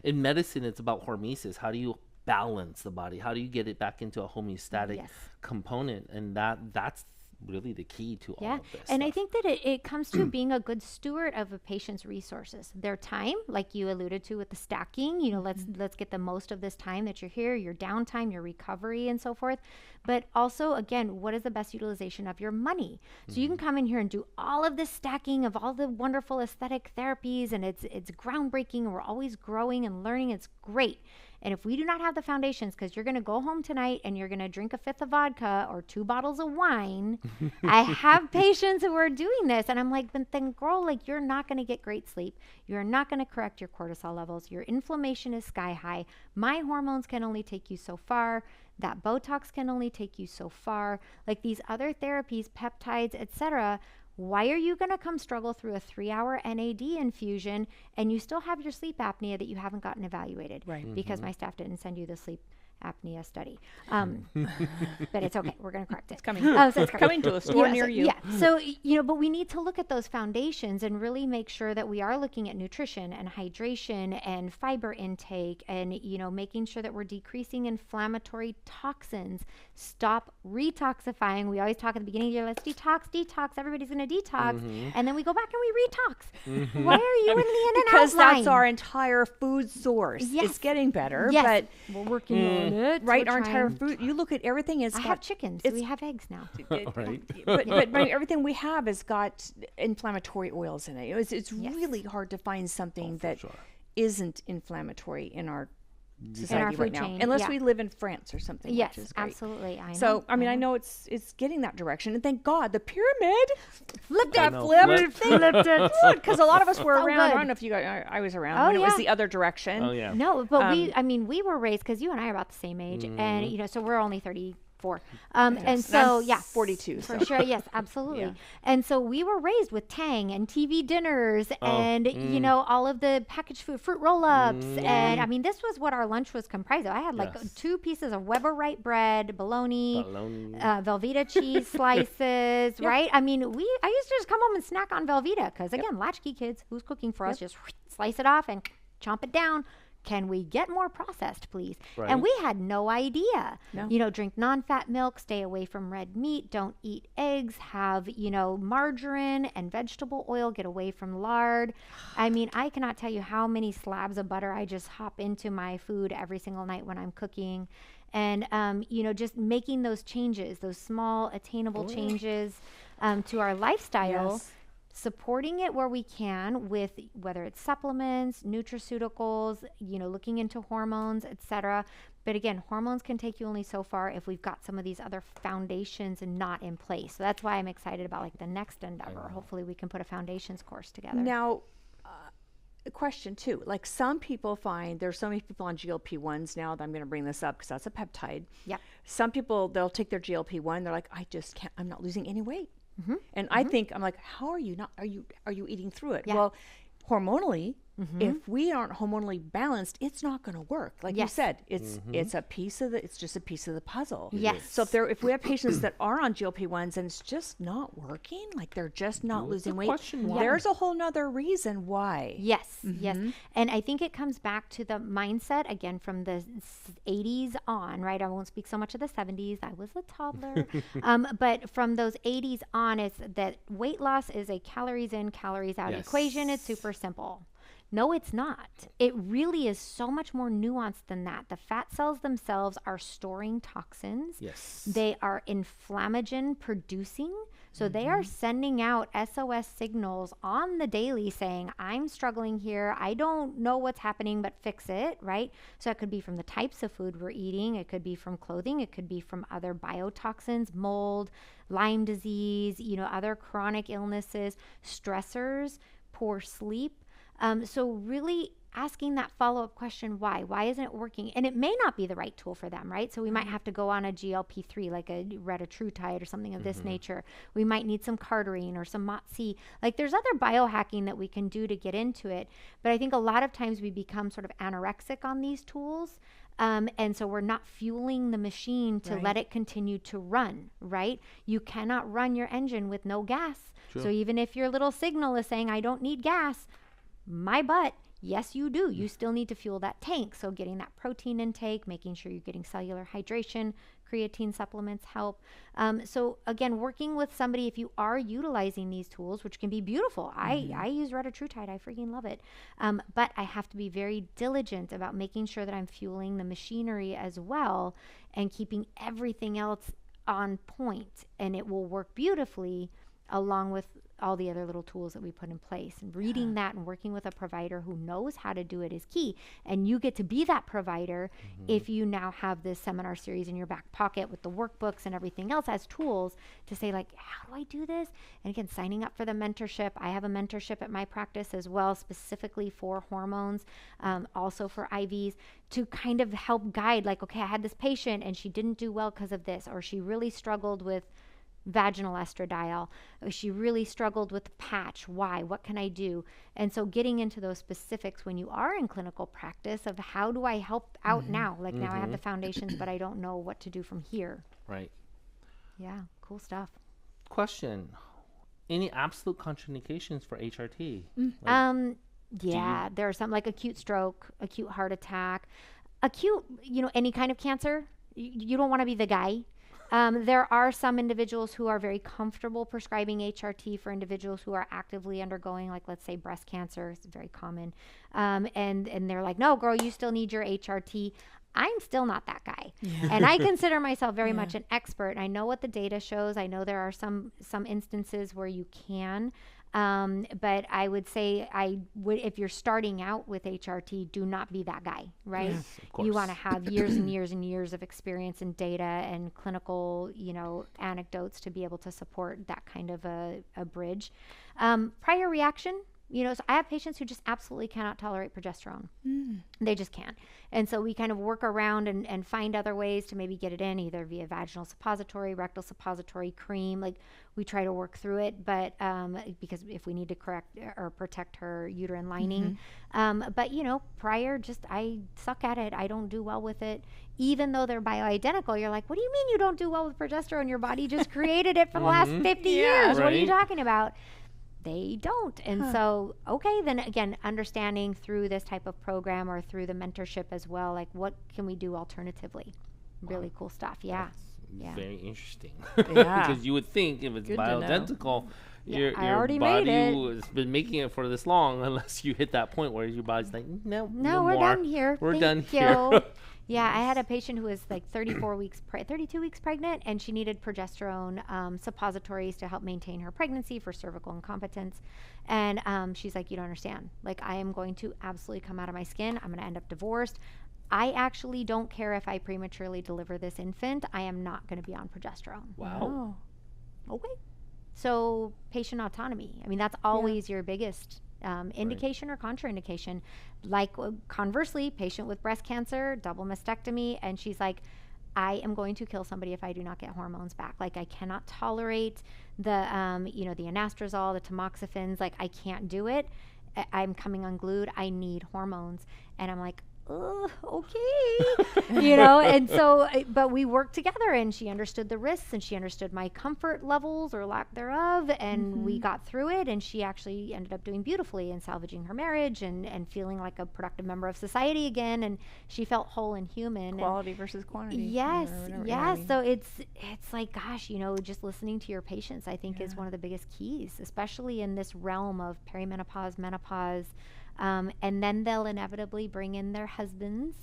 in medicine, it's about hormesis. How do you balance the body? How do you get it back into a homeostatic component? And that's really the key to all Yeah. of this And I stuff. think that it comes to being a good steward of a patient's resources, their time, like you alluded to with the stacking, you know, let's get the most of this time that you're here, your downtime, your recovery and so forth. But also, again, what is the best utilization of your money? So you can come in here and do all of this stacking of all the wonderful aesthetic therapies, and it's groundbreaking, and we're always growing and learning. It's great. And if we do not have the foundations, because you're going to go home tonight and you're going to drink a fifth of vodka or 2 bottles of wine, I have patients who are doing this. And I'm like, but then girl, like, you're not going to get great sleep. You're not going to correct your cortisol levels. Your inflammation is sky high. My hormones can only take you so far. That Botox can only take you so far. Like these other therapies, peptides, etc. Why are you going to come struggle through a 3-hour NAD infusion and you still have your sleep apnea that you haven't gotten evaluated? Right. Because my staff didn't send you the sleep apnea study. But it's okay. We're going to correct it. It's coming. So it's Coming to a store near you. Yeah. So, you know, but we need to look at those foundations and really make sure that we are looking at nutrition and hydration and fiber intake and, you know, making sure that we're decreasing inflammatory toxins. Stop retoxifying. We always talk at the beginning of the year, let's detox. Everybody's going to detox. And then we go back and we retox. Why are you in the in and out Because that's line? our entire food source. Yes. It's getting better, Yes. but We're working on it. right, We're our entire trying. food. You look at everything. It's I got have chickens. it's- We have eggs now. Right. but everything we have has got inflammatory oils in it. It's really hard to find something that sure. isn't inflammatory in our society our right food now, chain, unless yeah. we live in France or something. Yes, which is great. absolutely. I know. So I mean, I know it's getting that direction, and thank God the pyramid flipped I that know, flipped flipped it. because a lot of us were So around. I good. don't know if you guys, I was around Oh, when it was yeah. the other direction. Oh yeah. No, but we were raised, because you and I are about the same age, and you know, so we're only 34. And so, I'm 42. for So. sure, yes, absolutely. Yeah. And so we were raised with Tang and TV dinners and you know, all of the packaged food, fruit roll-ups, and I mean, this was what our lunch was comprised of. I had like Yes. 2 pieces of Weber Wright bread, bologna, Bologna. Velveeta cheese slices, right? I mean, I used to just come home and snack on Velveeta because, again, latchkey kids, who's cooking for us? Just slice it off and chomp it down. Can we get more processed, please? Right. And we had no idea. No. You know, drink non-fat milk, stay away from red meat, don't eat eggs, have, you know, margarine and vegetable oil, get away from lard. I mean, I cannot tell you how many slabs of butter I just hop into my food every single night when I'm cooking. And, you know, just making those changes, those small attainable changes to our lifestyle. Yes. Supporting it where we can with whether it's supplements, nutraceuticals, you know, looking into hormones, etc. But again, hormones can take you only so far if we've got some of these other foundations not in place. So that's why I'm excited about like the next endeavor. Hopefully we can put a foundations course together. Now, a question too. Like some people find there's so many people on GLP-1s now that I'm going to bring this up because that's a peptide. Yep. Some people, they'll take their GLP-1. They're like, I just can't. I'm not losing any weight. And I think I'm like, how are you not? Are you eating through it? Yeah. Well, hormonally, if we aren't hormonally balanced, it's not going to work. Like you Yes. said, it's a piece of it's just a piece of the puzzle. Yes. So if we have patients that are on GLP-1s and it's just not working, like they're just not losing weight, question why. there's a whole nother reason why. Yes, yes. And I think it comes back to the mindset, again, from the 80s on, right? I won't speak so much of the 70s. I was a toddler. But from those 80s on, it's that weight loss is a calories in, calories out Yes. equation. It's super simple. No, it's not. It really is so much more nuanced than that. The fat cells themselves are storing toxins. Yes. They are inflammagen producing. So they are sending out SOS signals on the daily saying, I'm struggling here. I don't know what's happening, but fix it, right? So it could be from the types of food we're eating. It could be from clothing. It could be from other biotoxins, mold, Lyme disease, you know, other chronic illnesses, stressors, poor sleep. So really asking that follow-up question, why isn't it working? And it may not be the right tool for them, right? So we might have to go on a GLP-3, like a retatrutide or something of this nature. We might need some cardarine or some MOTS. Like there's other biohacking that we can do to get into it. But I think a lot of times we become sort of anorexic on these tools. And so we're not fueling the machine to let it continue to run, right? You cannot run your engine with no gas. True. So even if your little signal is saying, I don't need gas, my butt, yes, you do. You still need to fuel that tank. So getting that protein intake, making sure you're getting cellular hydration, Creatine supplements help. So again, working with somebody, if you are utilizing these tools, which can be beautiful. I use retatrutide. I freaking love it. But I have to be very diligent about making sure that I'm fueling the machinery as well and keeping everything else on point, and it will work beautifully along with all the other little tools that we put in place. And reading that and working with a provider who knows how to do it is key. And you get to be that provider if you now have this seminar series in your back pocket with the workbooks and everything else as tools to say, like, how do I do this? And again, signing up for the mentorship. I have a mentorship at my practice as well, specifically for hormones, also for IVs, to kind of help guide, like, okay, I had this patient and she didn't do well because of this, or she really struggled with vaginal estradiol. She really struggled with the patch. Why? What can I do? And so getting into those specifics when you are in clinical practice of how do I help out now? Like now I have the foundations, but I don't know what to do from here. Right. Yeah, cool stuff. Question. Any absolute contraindications for HRT? Yeah, there are some like acute stroke, acute heart attack, acute, any kind of cancer. You don't want to be the guy. There are some individuals who are very comfortable prescribing HRT for individuals who are actively undergoing, like, let's say breast cancer. It's very common. And they're like, no, girl, you still need your HRT. I'm still not that guy. Yeah. And I consider myself very much an expert. I know what the data shows. I know there are some instances where you can. But I would say if you're starting out with HRT, do not be that guy, right? Yes, of course. You want to have years and years and years of experience and data and clinical, anecdotes to be able to support that kind of a bridge. Prior reaction. So I have patients who just absolutely cannot tolerate progesterone. They just can't. And so we kind of work around and find other ways to maybe get it in, either via vaginal suppository, rectal suppository, cream. Like we try to work through it, but because if we need to correct or protect her uterine lining. But, prior, I suck at it. I don't do well with it. Even though they're bioidentical, you're like, what do you mean you don't do well with progesterone? Your body just created it for the last 50 years. Right. What are you talking about? They don't. And so, okay, then again, understanding through this type of program or through the mentorship as well, like what can we do alternatively? Really cool stuff. Yeah. That's very interesting. Because you would think if it's bioidentical, your body has been making it for this long, unless you hit that point where your body's like, no we're more. Done here. We're Thank done you. here. Yeah, I had a patient who was like 32 weeks pregnant, and she needed progesterone suppositories to help maintain her pregnancy for cervical incompetence. And she's like, you don't understand. Like, I am going to absolutely come out of my skin. I'm going to end up divorced. I actually don't care if I prematurely deliver this infant. I am not going to be on progesterone. Wow. Okay. So patient autonomy. I mean, that's always your biggest indication or contraindication. Like conversely, patient with breast cancer, double mastectomy, and she's like, I am going to kill somebody if I do not get hormones back. Like I cannot tolerate the the anastrozole, the tamoxifens. Like I can't do it. I'm coming unglued. I need hormones. And I'm like, okay, and so, but we worked together and she understood the risks and she understood my comfort levels or lack thereof. And we got through it, and she actually ended up doing beautifully and salvaging her marriage and feeling like a productive member of society again. And she felt whole and human. Quality versus quantity. Yes. So it's like, gosh, just listening to your patients, I think is one of the biggest keys, especially in this realm of perimenopause, menopause. And then they'll inevitably bring in their husbands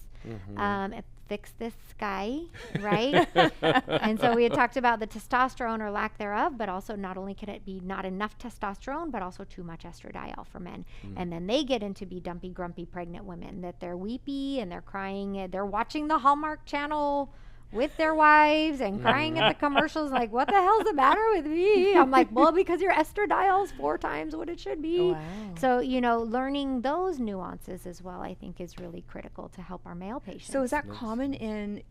and fix this guy, right? And so we had talked about the testosterone or lack thereof, but also not only can it be not enough testosterone, but also too much estradiol for men. And then they get into be dumpy, grumpy pregnant women, that they're weepy and they're crying and they're watching the Hallmark Channel with their wives and crying at the commercials like, what the hell's the matter with me? I'm like, well, because your estradiol is 4 times what it should be. Wow. So, learning those nuances as well, I think is really critical to help our male patients. So is that common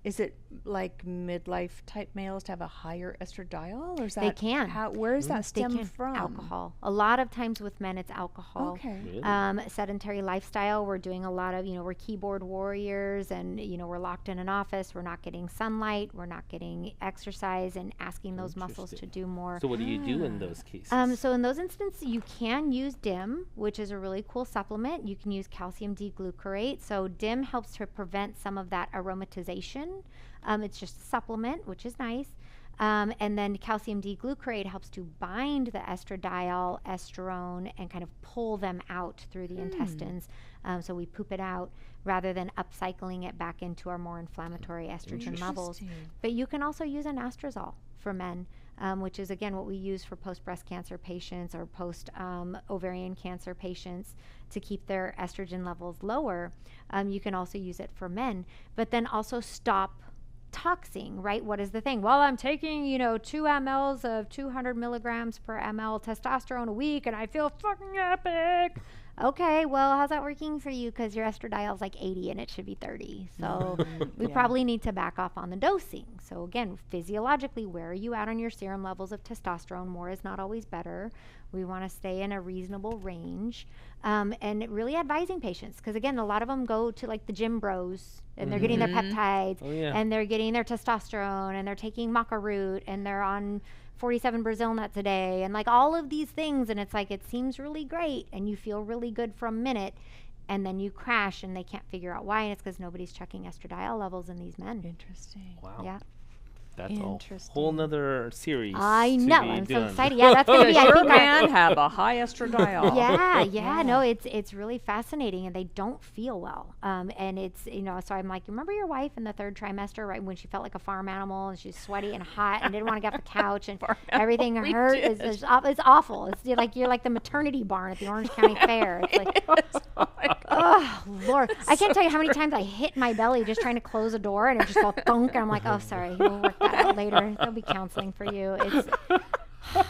is it like midlife type males to have a higher estradiol? Or is that they can. Where does that stem from? Alcohol. A lot of times with men, it's alcohol. Okay. Really? Sedentary lifestyle. We're doing a lot of, we're keyboard warriors and, we're locked in an office. We're not getting sun. sunlight, we're not getting exercise and asking those muscles to do more. So what do you do in those cases? So in those instances, you can use DIM, which is a really cool supplement. You can use calcium D-glucarate. So DIM helps to prevent some of that aromatization. It's just a supplement, which is nice. And then calcium D-glucarate helps to bind the estradiol, estrone, and kind of pull them out through the intestines. So we poop it out rather than upcycling it back into our more inflammatory estrogen levels. But you can also use an anastrozole for men, which is, again, what we use for post-breast cancer patients or post-ovarian cancer patients to keep their estrogen levels lower. You can also use it for men, but then also stop toxing, right? What is the thing? Well, I'm taking, 2 mLs of 200 milligrams per ml testosterone a week and I feel fucking epic. Okay, well, how's that working for you? Because your estradiol is like 80 and it should be 30. So we probably need to back off on the dosing. So again, physiologically, where are you at on your serum levels of testosterone? More is not always better. We want to stay in a reasonable range. And really advising patients, because again, a lot of them go to like the gym bros and they're getting their peptides and they're getting their testosterone and they're taking maca root and they're on 47 Brazil nuts a day and like all of these things. And it's like, it seems really great and you feel really good for a minute and then you crash and they can't figure out why. And it's because nobody's checking estradiol levels in these men. Interesting. Wow. Yeah. That's a whole nother series. I know. I'm so excited. Yeah, that's going to be, I think, can have a high estradiol. Yeah. No, it's really fascinating, and they don't feel well. And it's, so I'm like, remember your wife in the 3rd trimester, right, when she felt like a farm animal and she's sweaty and hot and didn't want to get off the couch and everything hurt? It's awful. It's you're like the maternity barn at the Orange County Fair. It's like, oh, Lord. I can't tell you how many times I hit my belly just trying to close a door and it just felt thunk. And I'm like, oh, sorry. We'll work that out later. There'll be counseling for you.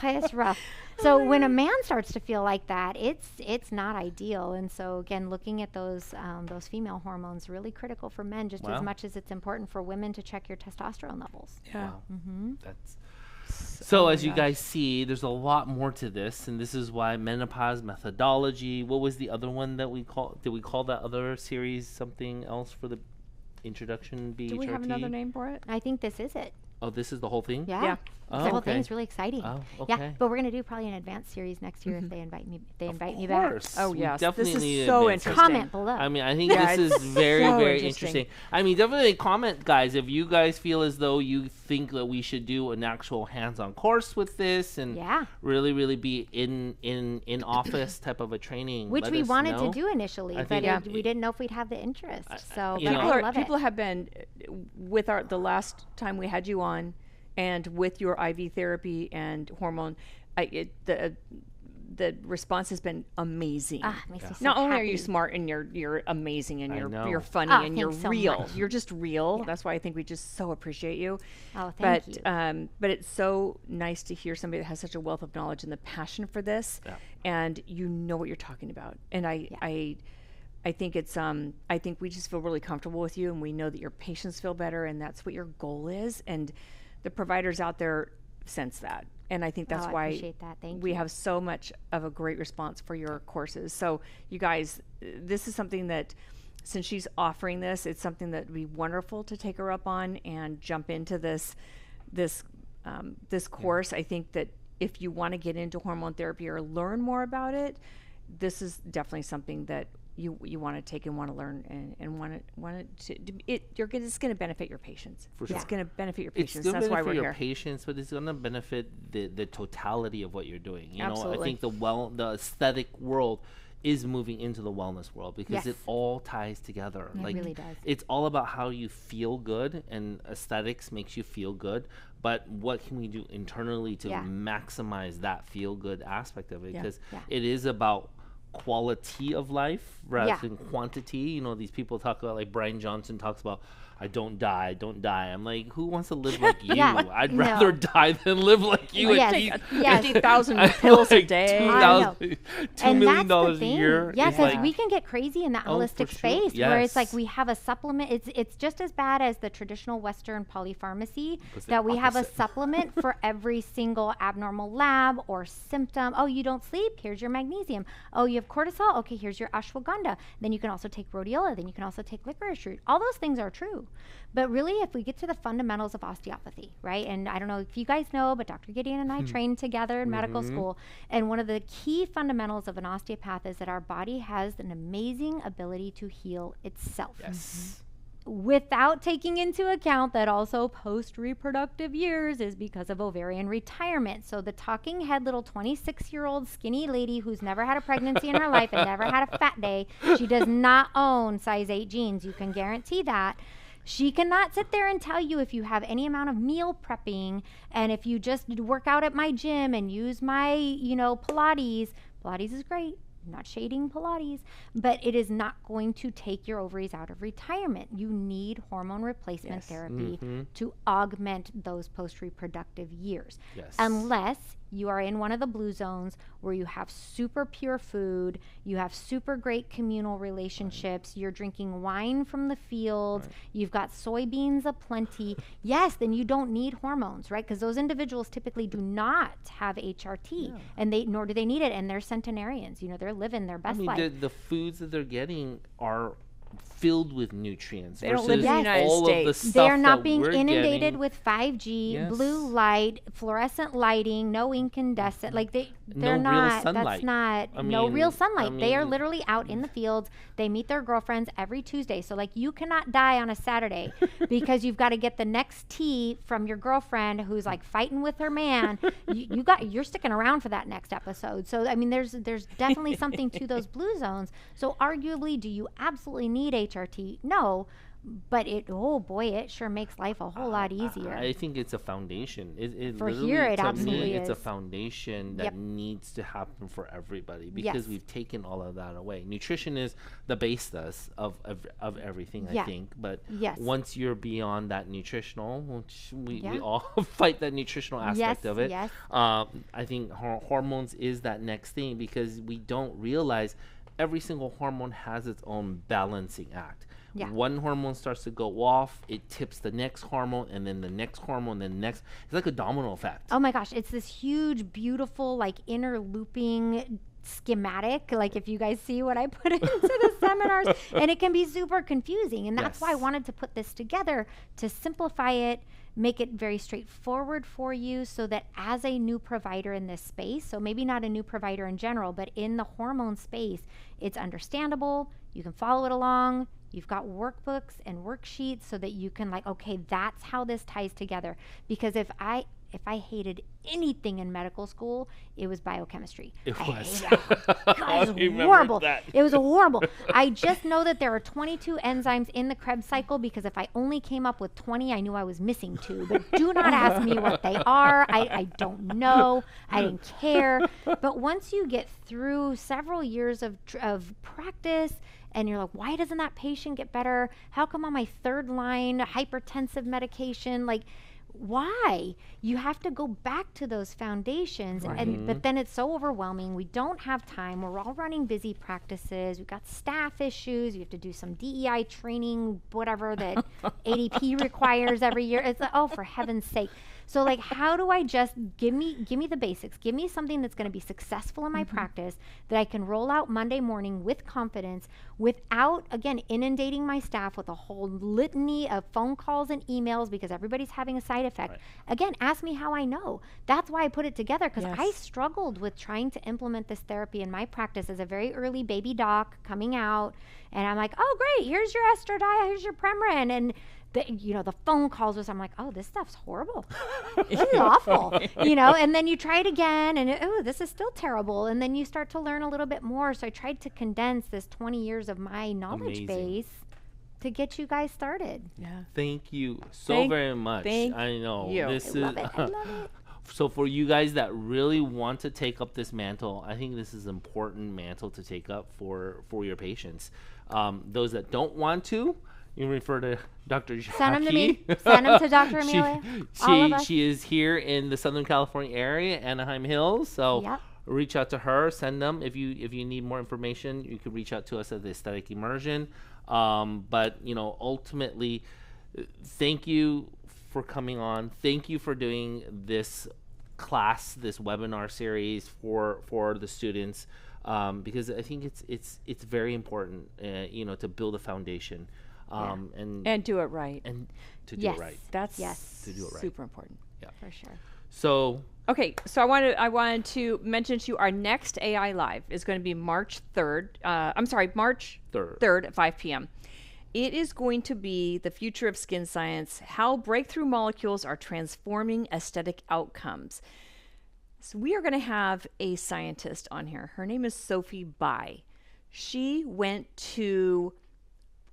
It's rough. So when a man starts to feel like that, it's not ideal. And so again, looking at those female hormones really critical for men just as much as it's important for women to check your testosterone levels. Yeah. Wow. That's so as you guys see, there's a lot more to this, and this is why menopause methodology. What was the other one that we call? Did we call that other series something else for the introduction? BHRT? Do we have another name for it? I think this is it. Oh, this is the whole thing? Yeah. Oh, the whole thing is really exciting. Oh, okay. Yeah, but we're going to do probably an advanced series next year if they invite me. Of back. course. Oh, We yes. definitely This need is so advanced interesting. Comment below. I mean, I think this is very, so very interesting. interesting. I mean, definitely comment, guys, if you guys feel as though you think that we should do an actual hands-on course with this and really, really be in office type of a training. Which let we us wanted know. to do initially, but we didn't know if we'd have the interest. So you know, I love people it. have been with the last time we had you on, and with your IV therapy and hormone, the response has been amazing. Makes me so Not only are happy. you smart and you're amazing and know. you're funny and you're thanks so real. much. You're just real. That's why I think we just so appreciate you. Oh, thank you. But it's so nice to hear somebody that has such a wealth of knowledge and the passion for this, and you know what you're talking about. And I think it's I think we just feel really comfortable with you, and we know that your patients feel better, and that's what your goal is. And the providers out there sense that. And I think that's I why appreciate that. Thank we you. have so much of a great response for your courses. So you guys, this is something that, since she's offering this, it's something that would be wonderful to take her up on and jump into this course. I think that if you want to get into hormone therapy or learn more about it, this is definitely something that you want to take and want to learn and it's going to benefit your patients. For sure. It's going to benefit your It's patients. going to That's why benefit we're your here. patients, but it's going to benefit the totality of what you're doing. You know, I Absolutely. think the aesthetic world is moving into the wellness world because it all ties together. It really does. It's all about how you feel good, and aesthetics makes you feel good. But what can we do internally to maximize that feel good aspect of it? Because it is about quality of life rather than quantity. You know, these people talk about, like Brian Johnson talks about, I don't die. I'm like, who wants to live like you? I'd rather die than live like you. Yes. 50,000 pills a day. $2 And million that's the a thing. year. Yeah, It's because like, we can get crazy in that holistic for sure. space where it's like Yes. we have a supplement. It's just as bad as the traditional Western polypharmacy It's the that we have a opposite. supplement for every single abnormal lab or symptom. Oh, you don't sleep? Here's your magnesium. Oh, you have cortisol? Okay, here's your ashwagandha. ashwagandha. Then you can also take rhodiola. Then you can also take licorice root. All those things are true. But really, if we get to the fundamentals of osteopathy, right? And I don't know if you guys know, but Dr. Gideon and I trained together in medical school. And one of the key fundamentals of an osteopath is that our body has an amazing ability to heal itself. Yes. Without taking into account that also post-reproductive years is because of ovarian retirement. So the talking head little 26-year-old skinny lady who's never had a pregnancy in her life and never had a fat day, she does not own size 8 jeans. You can guarantee that. She cannot sit there and tell you if you have any amount of meal prepping and if you just work out at my gym and use my, Pilates. Pilates is great. I'm not shading Pilates, but it is not going to take your ovaries out of retirement. You need hormone replacement therapy to augment those post-reproductive years. Yes. Unless you are in one of the blue zones where you have super pure food, you have super great communal relationships, you're drinking wine from the fields, you've got soybeans aplenty. Yes, then you don't need hormones, right? Because those individuals typically do not have HRT, and nor do they need it, and they're centenarians. They're living their best life. The foods that they're getting are filled with nutrients. They don't live in the United all States. Of the stuff they are not that being we're inundated getting. with 5G, Yes. blue light, fluorescent lighting, no incandescent. Like they're No real not. sunlight. That's not I no mean- real sunlight. I They are mean- literally out in the fields. They meet their girlfriends every Tuesday. So like you cannot die on a Saturday because you've got to get the next tea from your girlfriend who's like fighting with her man. You're sticking around for that next episode. So I mean, there's definitely something to those blue zones. So arguably, do you absolutely need HRT? No, but it sure makes life a whole lot easier. I think it's a foundation. It For literally, here, it to me, absolutely it's a is. foundation that Yep. needs to happen for everybody because Yes. we've taken all of that away. Nutrition is the basis of everything, Yeah. I think. But Yes. once you're beyond that nutritional, which we Yeah. all fight that nutritional aspect of it. Yes. I think hormones is that next thing because we don't realize every single hormone has its own balancing act. Yeah. One hormone starts to go off, it tips the next hormone, and then the next hormone, then the next. It's like a domino effect. Oh my gosh, it's this huge, beautiful, like inner looping schematic. Like if you guys see what I put into the seminars, and it can be super confusing. And that's why I Yes. wanted to put this together to simplify it, make it very straightforward for you so that as a new provider in this space, so maybe not a new provider in general, but in the hormone space, it's understandable. You can follow it along. You've got workbooks and worksheets so that you can okay, that's how this ties together. Because if I hated anything in medical school, it was biochemistry. It was. God, it was remember horrible. that. It was horrible. I just know that there are 22 enzymes in the Krebs cycle because if I only came up with 20, I knew I was missing 2. But do not ask me what they are. I don't know. I didn't care. But once you get through several years of practice, and you're like, why doesn't that patient get better? How come on my 3rd line hypertensive medication? Why? You have to go back to those foundations. But then it's so overwhelming. We don't have time. We're all running busy practices. We've got staff issues. You have to do some DEI training, whatever that ADP requires every year. It's for heaven's sake. So how do I just give me the basics? Give me something that's going to be successful in my practice that I can roll out Monday morning with confidence without, again, inundating my staff with a whole litany of phone calls and emails because everybody's having a side effect. Right. Again, ask me how I know. That's why I put it together because I Yes. struggled with trying to implement this therapy in my practice as a very early baby doc coming out. And I'm like, oh, great, here's your estradiol, here's your Premarin. And the phone calls was, I'm like, oh, this stuff's horrible. This is awful, and then you try it again and, oh, this is still terrible. And then you start to learn a little bit more. So I tried to condense this 20 years of my knowledge Amazing. base to get you guys started. Yeah. Thank you so Thank- very much. thank I know you. this I love it. I love it. So for you guys that really want to take up this mantle, I think this is an important mantle to take up for your patients. Those that don't want to, you can refer to Dr. Jackie. Send them to me. Send them to Dr. She- Amelia. All of us. She is here in the Southern California area, Anaheim Hills. So Yep. reach out to her. Send them if you need more information. You can reach out to us at the Aesthetic Immersion. But ultimately, thank you for coming on. Thank you for doing this class, this webinar series for the students. because I think it's very important, you know, to build a foundation, and do it right, and to do Yes. it right. that's To do it right. super important. For sure. So Okay, so I wanted to mention to you our next AI Live is going to be March 3rd. March 3rd at 5 p.m. It is going to be the future of skin science, how breakthrough molecules are transforming aesthetic outcomes. So we are going to have a scientist on here. Her name is Sophie Bai. She went to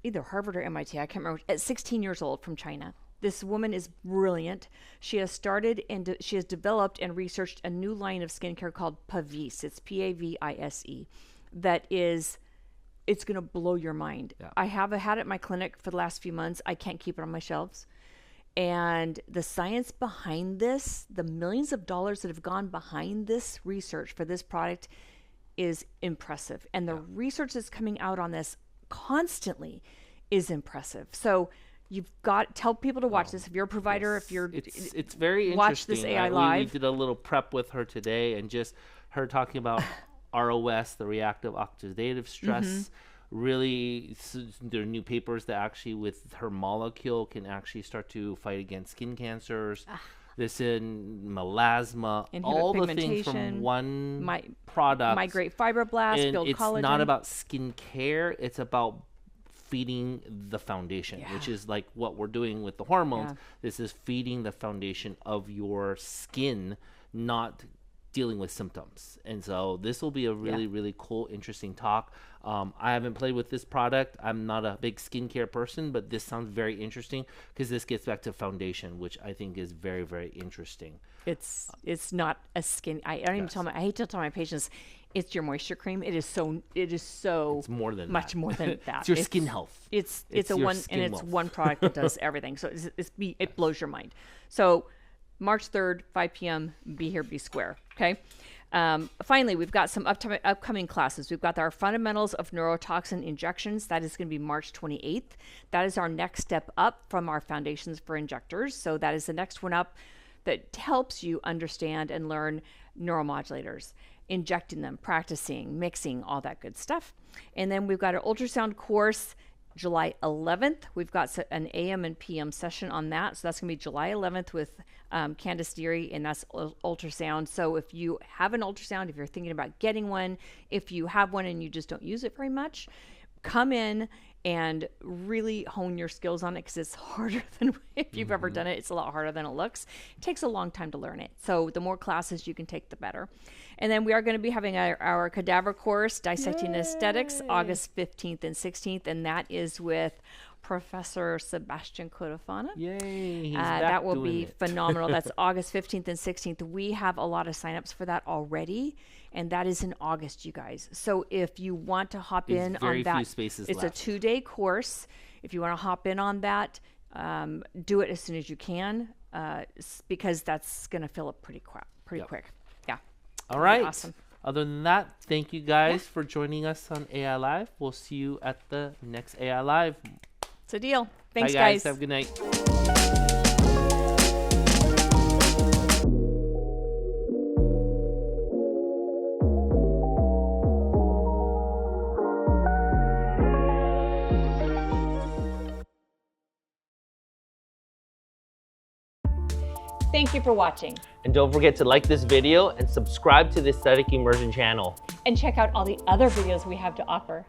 either Harvard or MIT, I can't remember, at 16 years old from China. This woman is brilliant. She has started and she has developed and researched a new line of skincare called Pavise. It's Pavise. That is, it's going to blow your mind. Yeah. I have had it in my clinic for the last few months. I can't keep it on my shelves. And the science behind this, the millions of dollars that have gone behind this research for this product is impressive. And the research that's coming out on this constantly is impressive. So you've got, tell people to watch this. If you're a provider, if you're, it's very interesting. watch this AI We Live. did a little prep with her today, and just her talking about ROS, the reactive oxidative stress. Really, there are new papers that actually with her molecule can actually start to fight against skin cancers. This in melasma, Inhibit all the things pigmentation, from one product. migrate fibroblasts, And build it's collagen. not about skin care, it's about feeding the foundation, which is like what we're doing with the hormones. Yeah. This is feeding the foundation of your skin, not dealing with symptoms. And so this will be a really, really cool, interesting talk. I haven't played with this product. I'm not a big skincare person, but this sounds very interesting because this gets back to foundation, which I think is very, very interesting. It's not a skin. I don't even tell I hate to tell my patients, it's your moisture cream. It is so It's more than much that. more than that. It's your skin health. It's a your one, skin and it's wealth. one product that does everything. So it blows your mind. So March 3rd, 5 p.m. Be here, be square. Okay. Finally, we've got some upcoming classes. We've got our fundamentals of neurotoxin injections. That is going to be March 28th. That is our next step up from our foundations for injectors. So that is the next one up that helps you understand and learn neuromodulators, injecting them, practicing, mixing, all that good stuff. And then we've got an ultrasound course July 11th. We've got an AM and PM session on that. So that's going to be July 11th with Candace Deary, and that's ultrasound. So if you have an ultrasound, if you're thinking about getting one, if you have one and you just don't use it very much, come in and really hone your skills on it, because it's harder than if you've ever done it. It's a lot harder than it looks. It takes a long time to learn it. So the more classes you can take, the better. And then we are going to be having our cadaver course, Dissecting Aesthetics, August 15th and 16th. And that is with Professor Sebastian Codofana. Yay. He's That will be it. phenomenal. That's August 15th and 16th. We have a lot of signups for that already, and that is in August, you guys. So if you want to hop in very on that, few spaces it's left. a 2-day course. If you want to hop in on that, do it as soon as you can, because that's going to fill up pretty quick. Yeah. All right. Awesome. Other than that, thank you guys for joining us on AI Live. We'll see you at the next AI Live. It's a deal. Thanks, Bye, guys. Have a good night. Thank you for watching. And don't forget to like this video and subscribe to the Aesthetic Immersion channel. And check out all the other videos we have to offer.